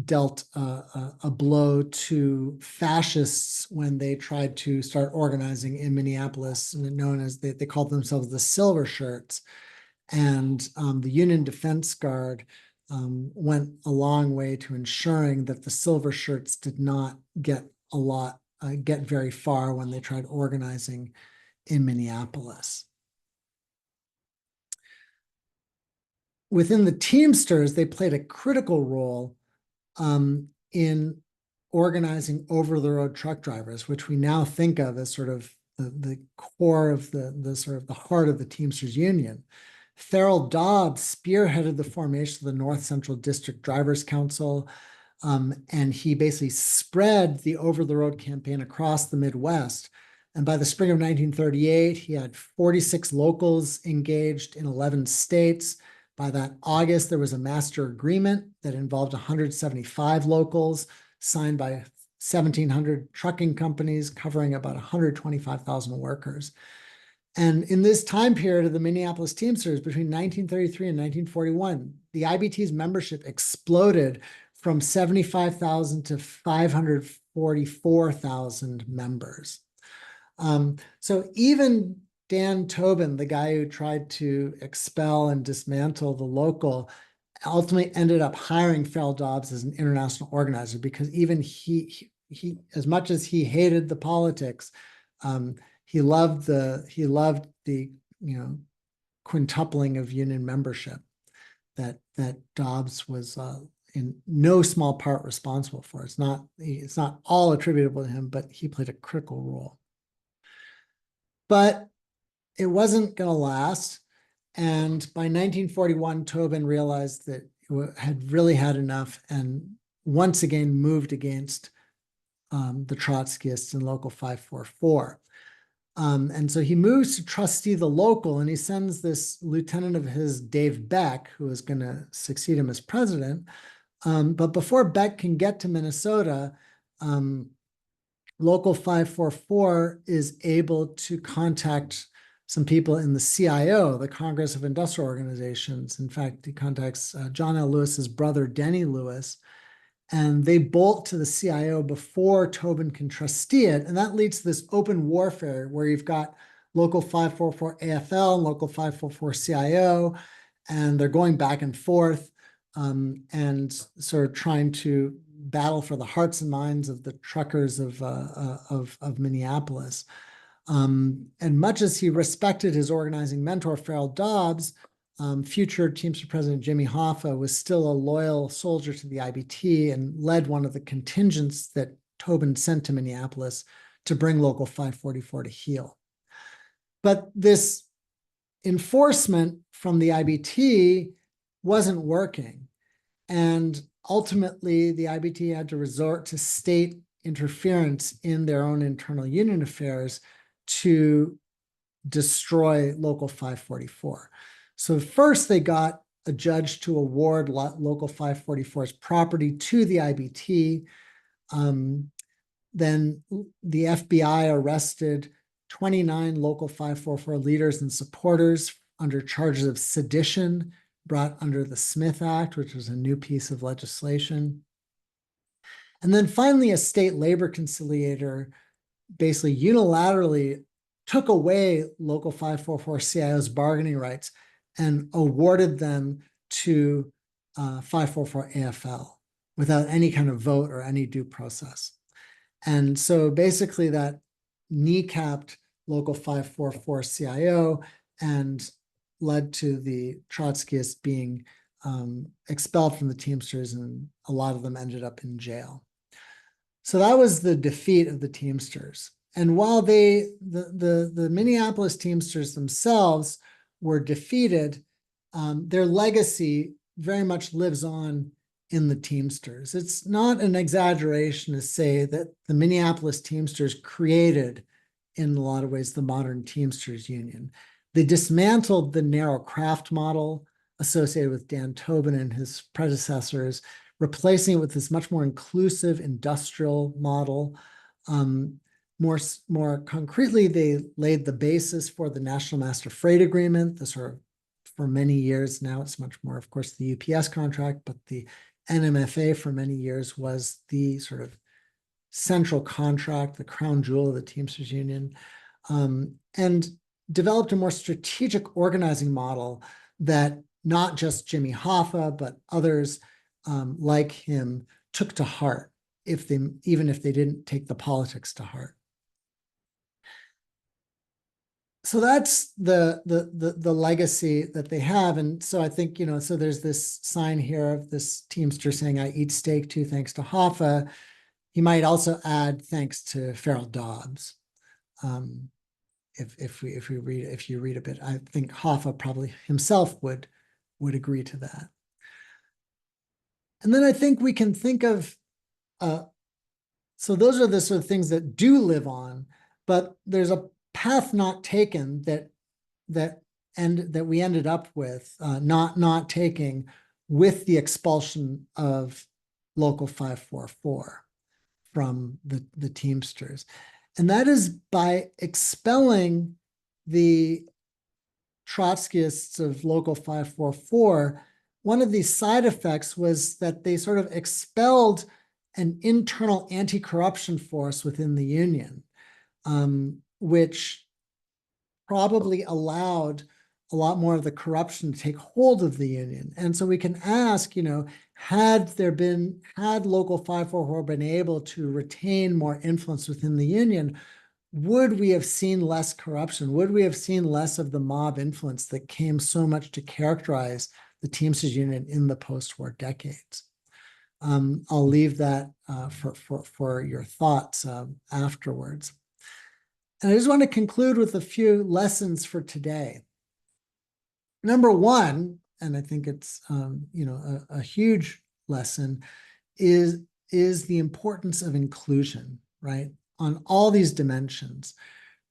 dealt a blow to fascists when they tried to start organizing in Minneapolis, known as, they called themselves the Silver Shirts. And the Union Defense Guard went a long way to ensuring that the Silver Shirts did not get very far when they tried organizing in Minneapolis. Within the Teamsters, they played a critical role in organizing over-the-road truck drivers, which we now think of as sort of the core of the sort of the heart of the Teamsters Union. Farrell Dobbs spearheaded the formation of the North Central District Drivers Council, and he basically spread the over-the-road campaign across the Midwest. And by the spring of 1938, he had 46 locals engaged in 11 states. By that August, there was a master agreement that involved 175 locals signed by 1,700 trucking companies covering about 125,000 workers. And in this time period of the Minneapolis Teamsters, between 1933 and 1941, the IBT's membership exploded from 75,000 to 544,000 members. So even Dan Tobin, the guy who tried to expel and dismantle the local, ultimately ended up hiring Farrell Dobbs as an international organizer, because even he as much as he hated the politics, he loved the quintupling of union membership that Dobbs was in no small part responsible for. It's not all attributable to him, but he played a critical role. But it wasn't going to last. And by 1941, Tobin realized that it had really had enough and once again moved against the Trotskyists in Local 544. And so he moves to trustee the local, and he sends this lieutenant of his, Dave Beck, who is going to succeed him as president. But before Beck can get to Minnesota, Local 544 is able to contact some people in the CIO, the Congress of Industrial Organizations. In fact, he contacts John L. Lewis's brother, Denny Lewis, and they bolt to the CIO before Tobin can trustee it. And that leads to this open warfare where you've got Local 544 AFL and Local 544 CIO, and they're going back and forth and sort of trying to battle for the hearts and minds of the truckers of Minneapolis. And much as he respected his organizing mentor, Farrell Dobbs, future Teamster President Jimmy Hoffa was still a loyal soldier to the IBT and led one of the contingents that Tobin sent to Minneapolis to bring Local 544 to heel. But this enforcement from the IBT wasn't working. And ultimately, the IBT had to resort to state interference in their own internal union affairs to destroy Local 544. So first they got a judge to award Local 544's property to the IBT. Then the FBI arrested 29 Local 544 leaders and supporters under charges of sedition brought under the Smith Act, which was a new piece of legislation. And then finally, a state labor conciliator basically unilaterally took away Local 544 CIO's bargaining rights and awarded them to 544 AFL without any kind of vote or any due process. And so basically that kneecapped Local 544 CIO and led to the Trotskyists being expelled from the Teamsters, and a lot of them ended up in jail. So that was the defeat of the Teamsters. And while the Minneapolis Teamsters themselves were defeated, their legacy very much lives on in the Teamsters. It's not an exaggeration to say that the Minneapolis Teamsters created, in a lot of ways, the modern Teamsters Union. They dismantled the narrow craft model associated with Dan Tobin and his predecessors, replacing it with this much more inclusive industrial model. More concretely, they laid the basis for the National Master Freight Agreement. The sort of, for many years now, it's much more, of course, the UPS contract, but the NMFA for many years was the sort of central contract, the crown jewel of the Teamsters Union, and developed a more strategic organizing model that not just Jimmy Hoffa, but others like him took to heart, even if they didn't take the politics to heart. So that's the legacy that they have. And so I think, so there's this sign here of this Teamster saying, "I eat steak too, thanks to Hoffa." You might also add thanks to Farrell Dobbs. If you read a bit, I think Hoffa probably himself would agree to that. And then I think we can think of, so those are the sort of things that do live on, but there's a path not taken that we ended up with not taking with the expulsion of Local 544 from the Teamsters. And that is by expelling the Trotskyists of Local 544. One of the side effects was that they sort of expelled an internal anti-corruption force within the union, which probably allowed a lot more of the corruption to take hold of the union. And so we can ask, had Local 544 been able to retain more influence within the union, would we have seen less corruption? Would we have seen less of the mob influence that came so much to characterize the Teamsters Union in the post-war decades? I'll leave that for your thoughts afterwards. And I just want to conclude with a few lessons for today. Number one, and I think it's a huge lesson, is the importance of inclusion, right? On all these dimensions.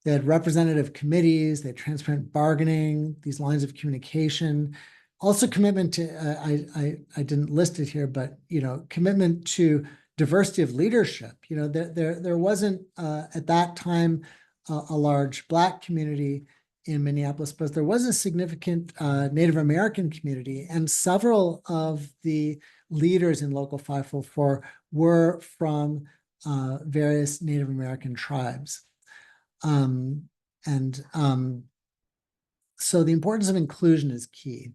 They had representative committees, they had transparent bargaining, these lines of communication, also commitment to, I didn't list it here, but, commitment to diversity of leadership. There wasn't at that time a large Black community in Minneapolis, but there was a significant Native American community, and several of the leaders in Local 544 were from various Native American tribes. So the importance of inclusion is key.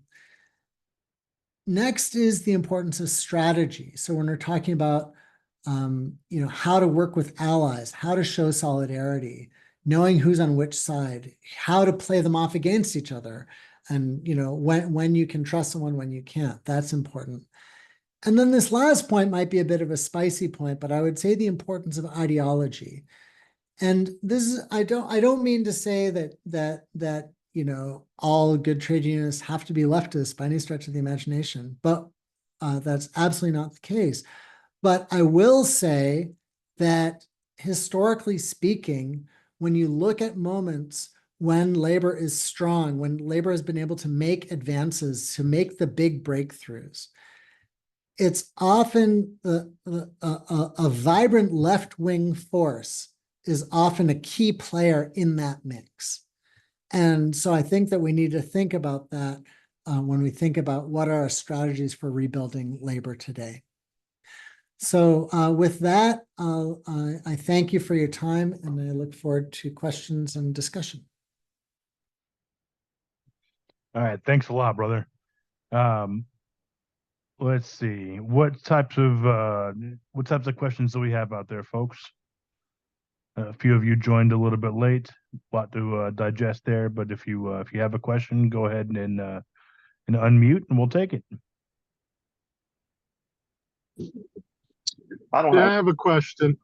Next is the importance of strategy. So when we're talking about, how to work with allies, how to show solidarity, knowing who's on which side, how to play them off against each other, and, when you can trust someone, when you can't, that's important. And then this last point might be a bit of a spicy point, but I would say the importance of ideology. And this is, I don't mean to say that all good trade unionists have to be leftists by any stretch of the imagination, but that's absolutely not the case. But I will say that historically speaking, when you look at moments when labor is strong, when labor has been able to make advances, to make the big breakthroughs, it's often a vibrant left-wing force is often a key player in that mix. And so I think that we need to think about that when we think about what are our strategies for rebuilding labor today. So with that, I thank you for your time, and I look forward to questions and discussion. All right, thanks a lot, brother. Let's see, what types of questions do we have out there, folks? A few of you joined a little bit late, a lot to digest there. But if you have a question, go ahead and unmute, and we'll take it. I have a question.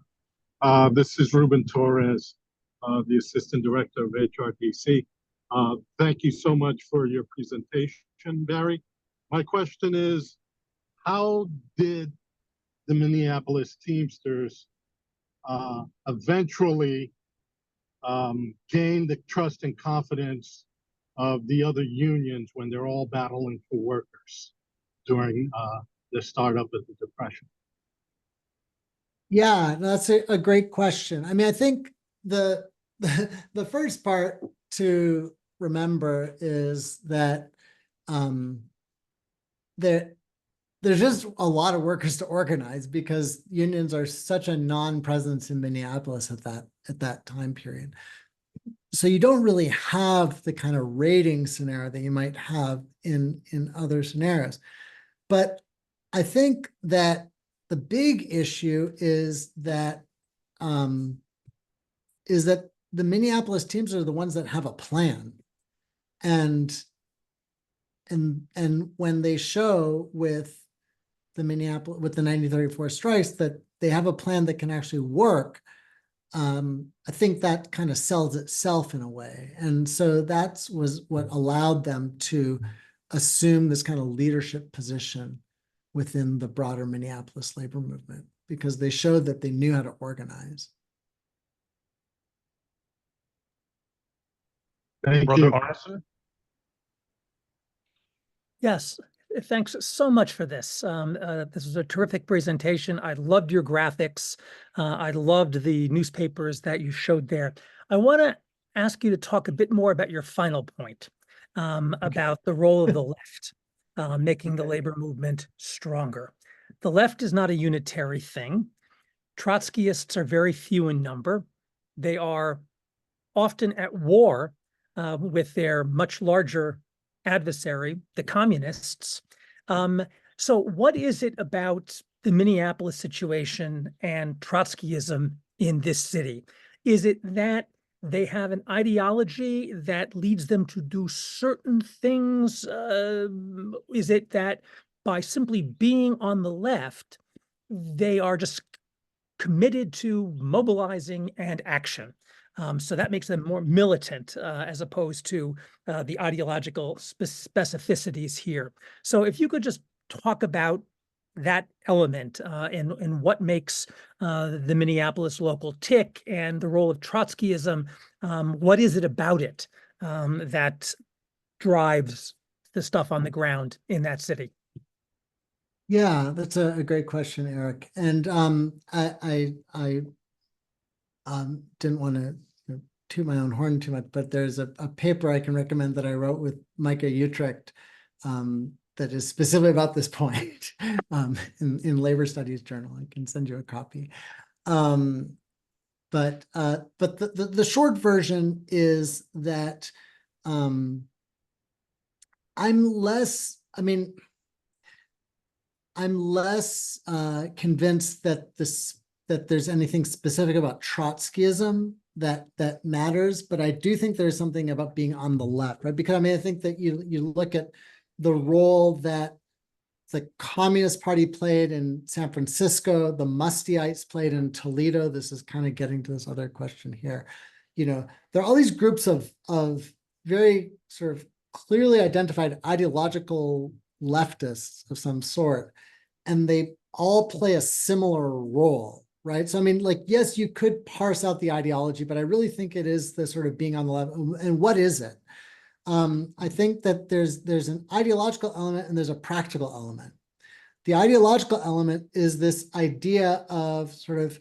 This is Ruben Torres, the Assistant Director of HRDC. Thank you so much for your presentation, Barry. My question is, how did the Minneapolis Teamsters eventually gain the trust and confidence of the other unions when they're all battling for workers during the startup of the Depression? Yeah, that's a great question. I mean, I think the first part to remember is that there's just a lot of workers to organize, because unions are such a non-presence in Minneapolis at that time period. So you don't really have the kind of rating scenario that you might have in other scenarios. But I think that the big issue is that the Minneapolis teams are the ones that have a plan, and when they show with the 1934 strikes that they have a plan that can actually work, I think that kind of sells itself in a way. And so was what allowed them to assume this kind of leadership position within the broader Minneapolis labor movement, because they showed that they knew how to organize. Thank Brother you. Arneson? Yes, thanks so much for this. This was a terrific presentation. I loved your graphics. I loved the newspapers that you showed there. I want to ask you to talk a bit more about your final point, about the role of the left, making the labor movement stronger. The left is not a unitary thing. Trotskyists are very few in number. They are often at war with their much larger adversary, the communists. So what is it about the Minneapolis situation and Trotskyism in this city? Is it that they have an ideology that leads them to do certain things? Is it that by simply being on the left, they are just committed to mobilizing and action? So that makes them more militant as opposed to the ideological specificities here. So if you could just talk about that element and what makes the Minneapolis local tick and the role of Trotskyism. What is it about it that drives the stuff on the ground in that city? Yeah, that's a great question, Eric. And I didn't want to toot my own horn too much, but there's a paper I can recommend that I wrote with Micah Utrecht that is specifically about this point in Labor Studies Journal. I can send you a copy. But the short version is that I'm less convinced that there's anything specific about Trotskyism that matters, but I do think there's something about being on the left, right? Because I think that you look at the role that the Communist Party played in San Francisco, the Mustyites played in Toledo. This is kind of getting to this other question here. There are all these groups of very sort of clearly identified ideological leftists of some sort, and they all play a similar role, right? So, yes, you could parse out the ideology, but I really think it is the sort of being on the left. And what is it? I think that there's an ideological element and there's a practical element. The ideological element is this idea of sort of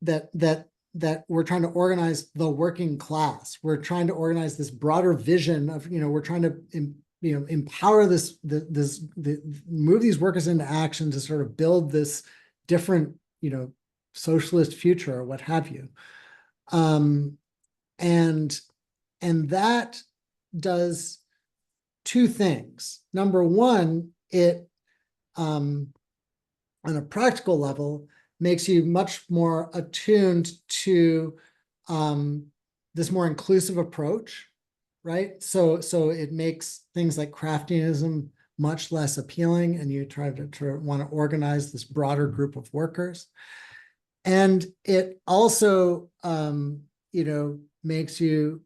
that we're trying to organize the working class. We're trying to organize this broader vision of, we're trying to empower move these workers into action to sort of build this different, socialist future or what have you. And that does two things. Number one, it on a practical level makes you much more attuned to this more inclusive approach, right? So it makes things like craftianism much less appealing, and you try to want to organize this broader group of workers. And it also makes you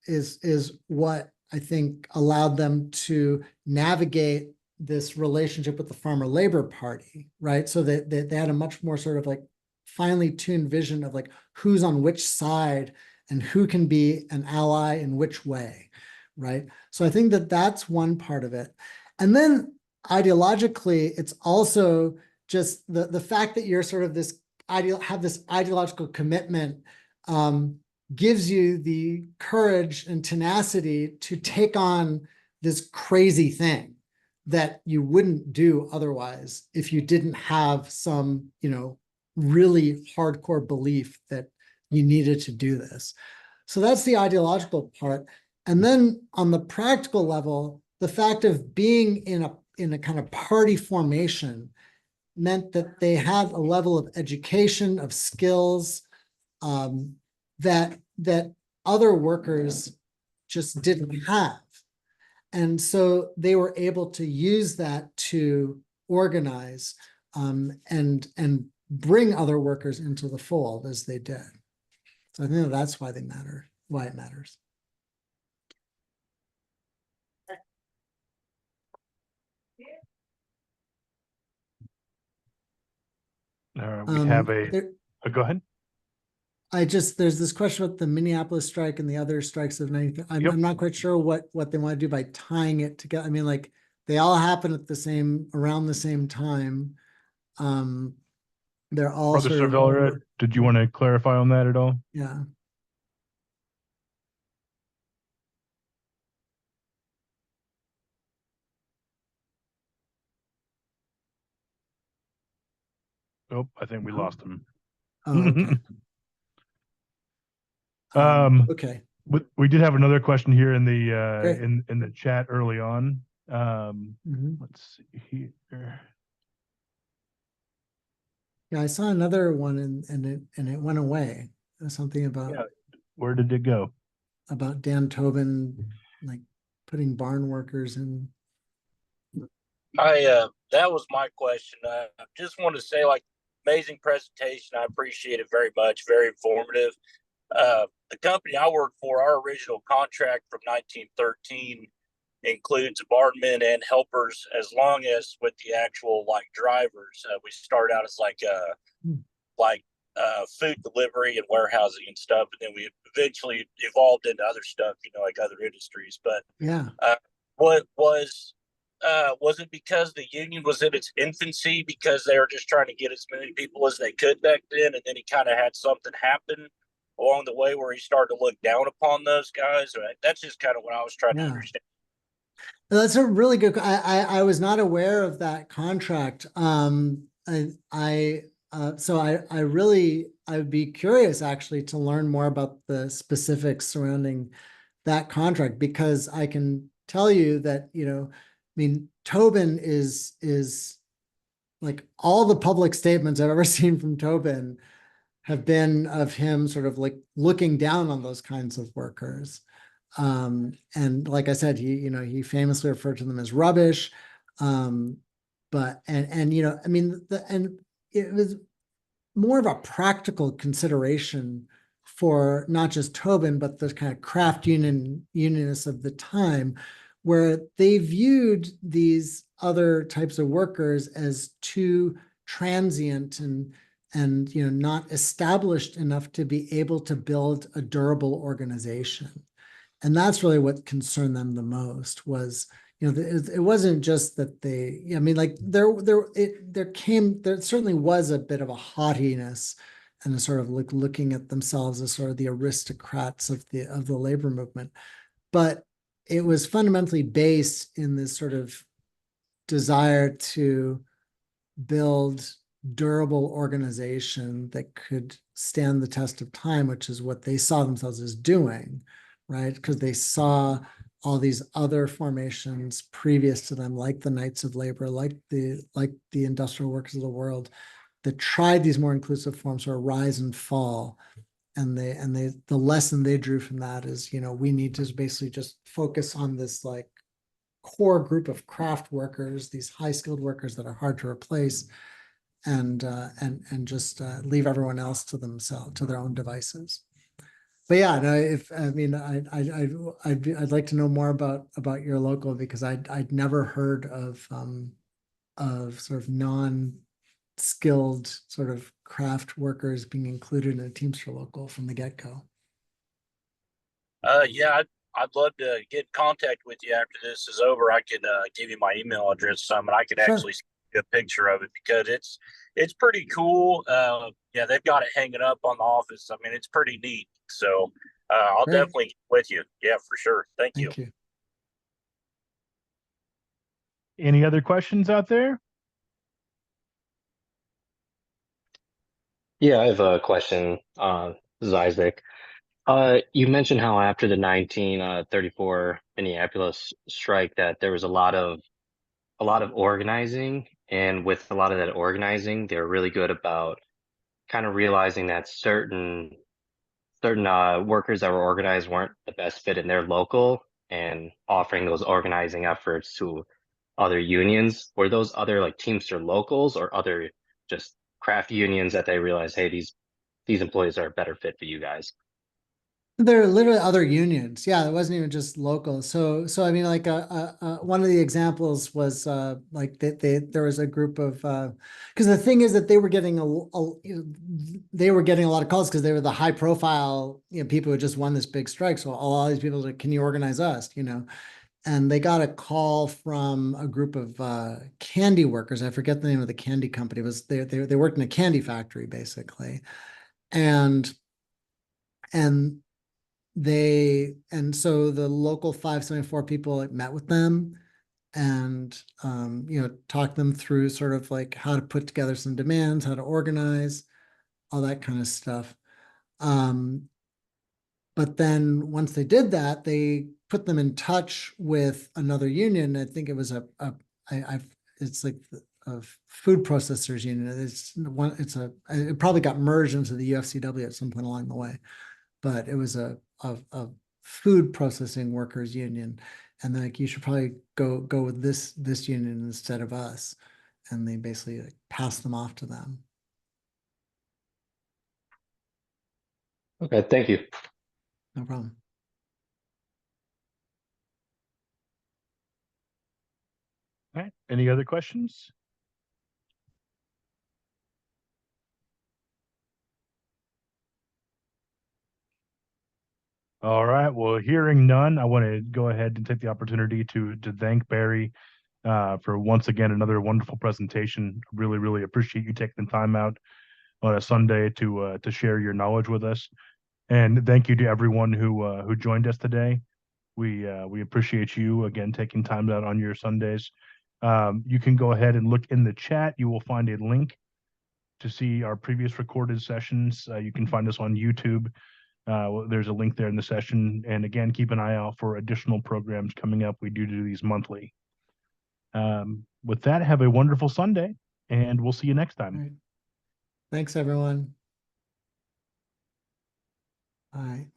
is what I think allowed them to navigate this relationship with the Farmer Labor Party, right? So they had a much more sort of like finely tuned vision of like who's on which side and who can be an ally in which way, right? So I think that that's one part of it. And then ideologically, it's also just the fact that you're sort of have this ideological commitment gives you the courage and tenacity to take on this crazy thing that you wouldn't do otherwise if you didn't have some, really hardcore belief that you needed to do this. So that's the ideological part. And then on the practical level, the fact of being in a kind of party formation meant that they had a level of education, of skills, that other workers just didn't have. And so they were able to use that to organize and bring other workers into the fold as they did. So I think that's why it matters. We have go ahead. There's this question about the Minneapolis strike and the other strikes of 90. I'm not quite sure what they want to do by tying it together. Like they all happen around the same time. They're all Brother Cervera, did you want to clarify on that at all? Yeah. Oh, I think we lost him. Oh, okay. Okay. We did have another question here in the in the chat early on. Let's see here. Yeah, I saw another one and it went away. Something about where did it go? About Dan Tobin like putting barn workers in. That was my question. I just want to say, amazing presentation. I appreciate it very much. Very informative. The company I work for, our original contract from 1913 includes barmen and helpers, as long as with the actual like drivers. We start out as like food delivery and warehousing and stuff, and then we eventually evolved into other stuff, like other industries. But Yeah. What was it because the union was in its infancy, because they were just trying to get as many people as they could back then, and then he kind of had something happen along the way where he started to look down upon those guys? That's just kind of what I was trying to understand. That's a really good. I was not aware of that contract. So I would be curious actually to learn more about the specifics surrounding that contract, because I can tell you that, I mean, Tobin is like, all the public statements I've ever seen from Tobin have been of him sort of like looking down on those kinds of workers. And like I said, he famously referred to them as rubbish. But I mean, and it was more of a practical consideration for not just Tobin, but the kind of craft unionists of the time, where they viewed these other types of workers as too transient and not established enough to be able to build a durable organization. And that's really what concerned them the most. Was, it wasn't just that they, I mean, like there certainly was a bit of a haughtiness and a sort of looking at themselves as sort of the aristocrats of the labor movement. But it was fundamentally based in this sort of desire to build durable organization that could stand the test of time, which is what they saw themselves as doing, right? Because they saw all these other formations previous to them, like the Knights of Labor, like the industrial workers of the world, that tried these more inclusive forms, or rise and fall. And the lesson they drew from that is, we need to basically just focus on this like core group of craft workers, these high skilled workers that are hard to replace, and just leave everyone else to themselves, to their own devices. But yeah, no, I'd like to know more about your local, because I'd never heard of sort of non-skilled sort of craft workers being included in a Teamster local from the get-go. Yeah, I'd love to get in contact with you after this is over. I could give you my email address, and I could actually see a picture of it, because it's pretty cool. Yeah, they've got it hanging up on the office. I mean, it's pretty neat. So I'll definitely get with you. Yeah, for sure. Thank you. Any other questions out there? Yeah, I have a question. This is Isaac. You mentioned how after the 1934 Minneapolis strike that there was a lot of organizing, and with a lot of that organizing, they're really good about kind of realizing that certain workers that were organized weren't the best fit in their local, and offering those organizing efforts to other unions. Were those other like Teamster locals, or other just craft unions that they realized, hey, these employees are a better fit for you guys? They're literally other unions. Yeah, it wasn't even just local. So I mean, like one of the examples was like there was a group of because the thing is that they were getting a lot of calls, because they were the high profile people who just won this big strike. So all these people like, can you organize us? And they got a call from a group of candy workers. I forget the name of the candy company. It was they worked in a candy factory basically, and so the local 574 people met with them, and talked them through sort of like how to put together some demands, how to organize, all that kind of stuff. But then once they did that, they put them in touch with another union. I think it was it's like a food processors union. It probably got merged into the UFCW at some point along the way, but it was a food processing workers union, and they're like, you should probably go with this union instead of us, and they basically like passed them off to them. Okay, thank you. No problem. right. Any other questions? All right. Well, hearing none, I want to go ahead and take the opportunity to thank Barry for once again another wonderful presentation. Really, really appreciate you taking the time out on a Sunday to share your knowledge with us. And thank you to everyone who joined us today. We appreciate you again taking time out on your Sundays. You can go ahead and look in the chat. You will find a link to see our previous recorded sessions. You can find us on YouTube. There's a link there in the session. And again, keep an eye out for additional programs coming up. We do these monthly. With that, have a wonderful Sunday, and we'll see you next time. All right. Thanks, everyone. Bye.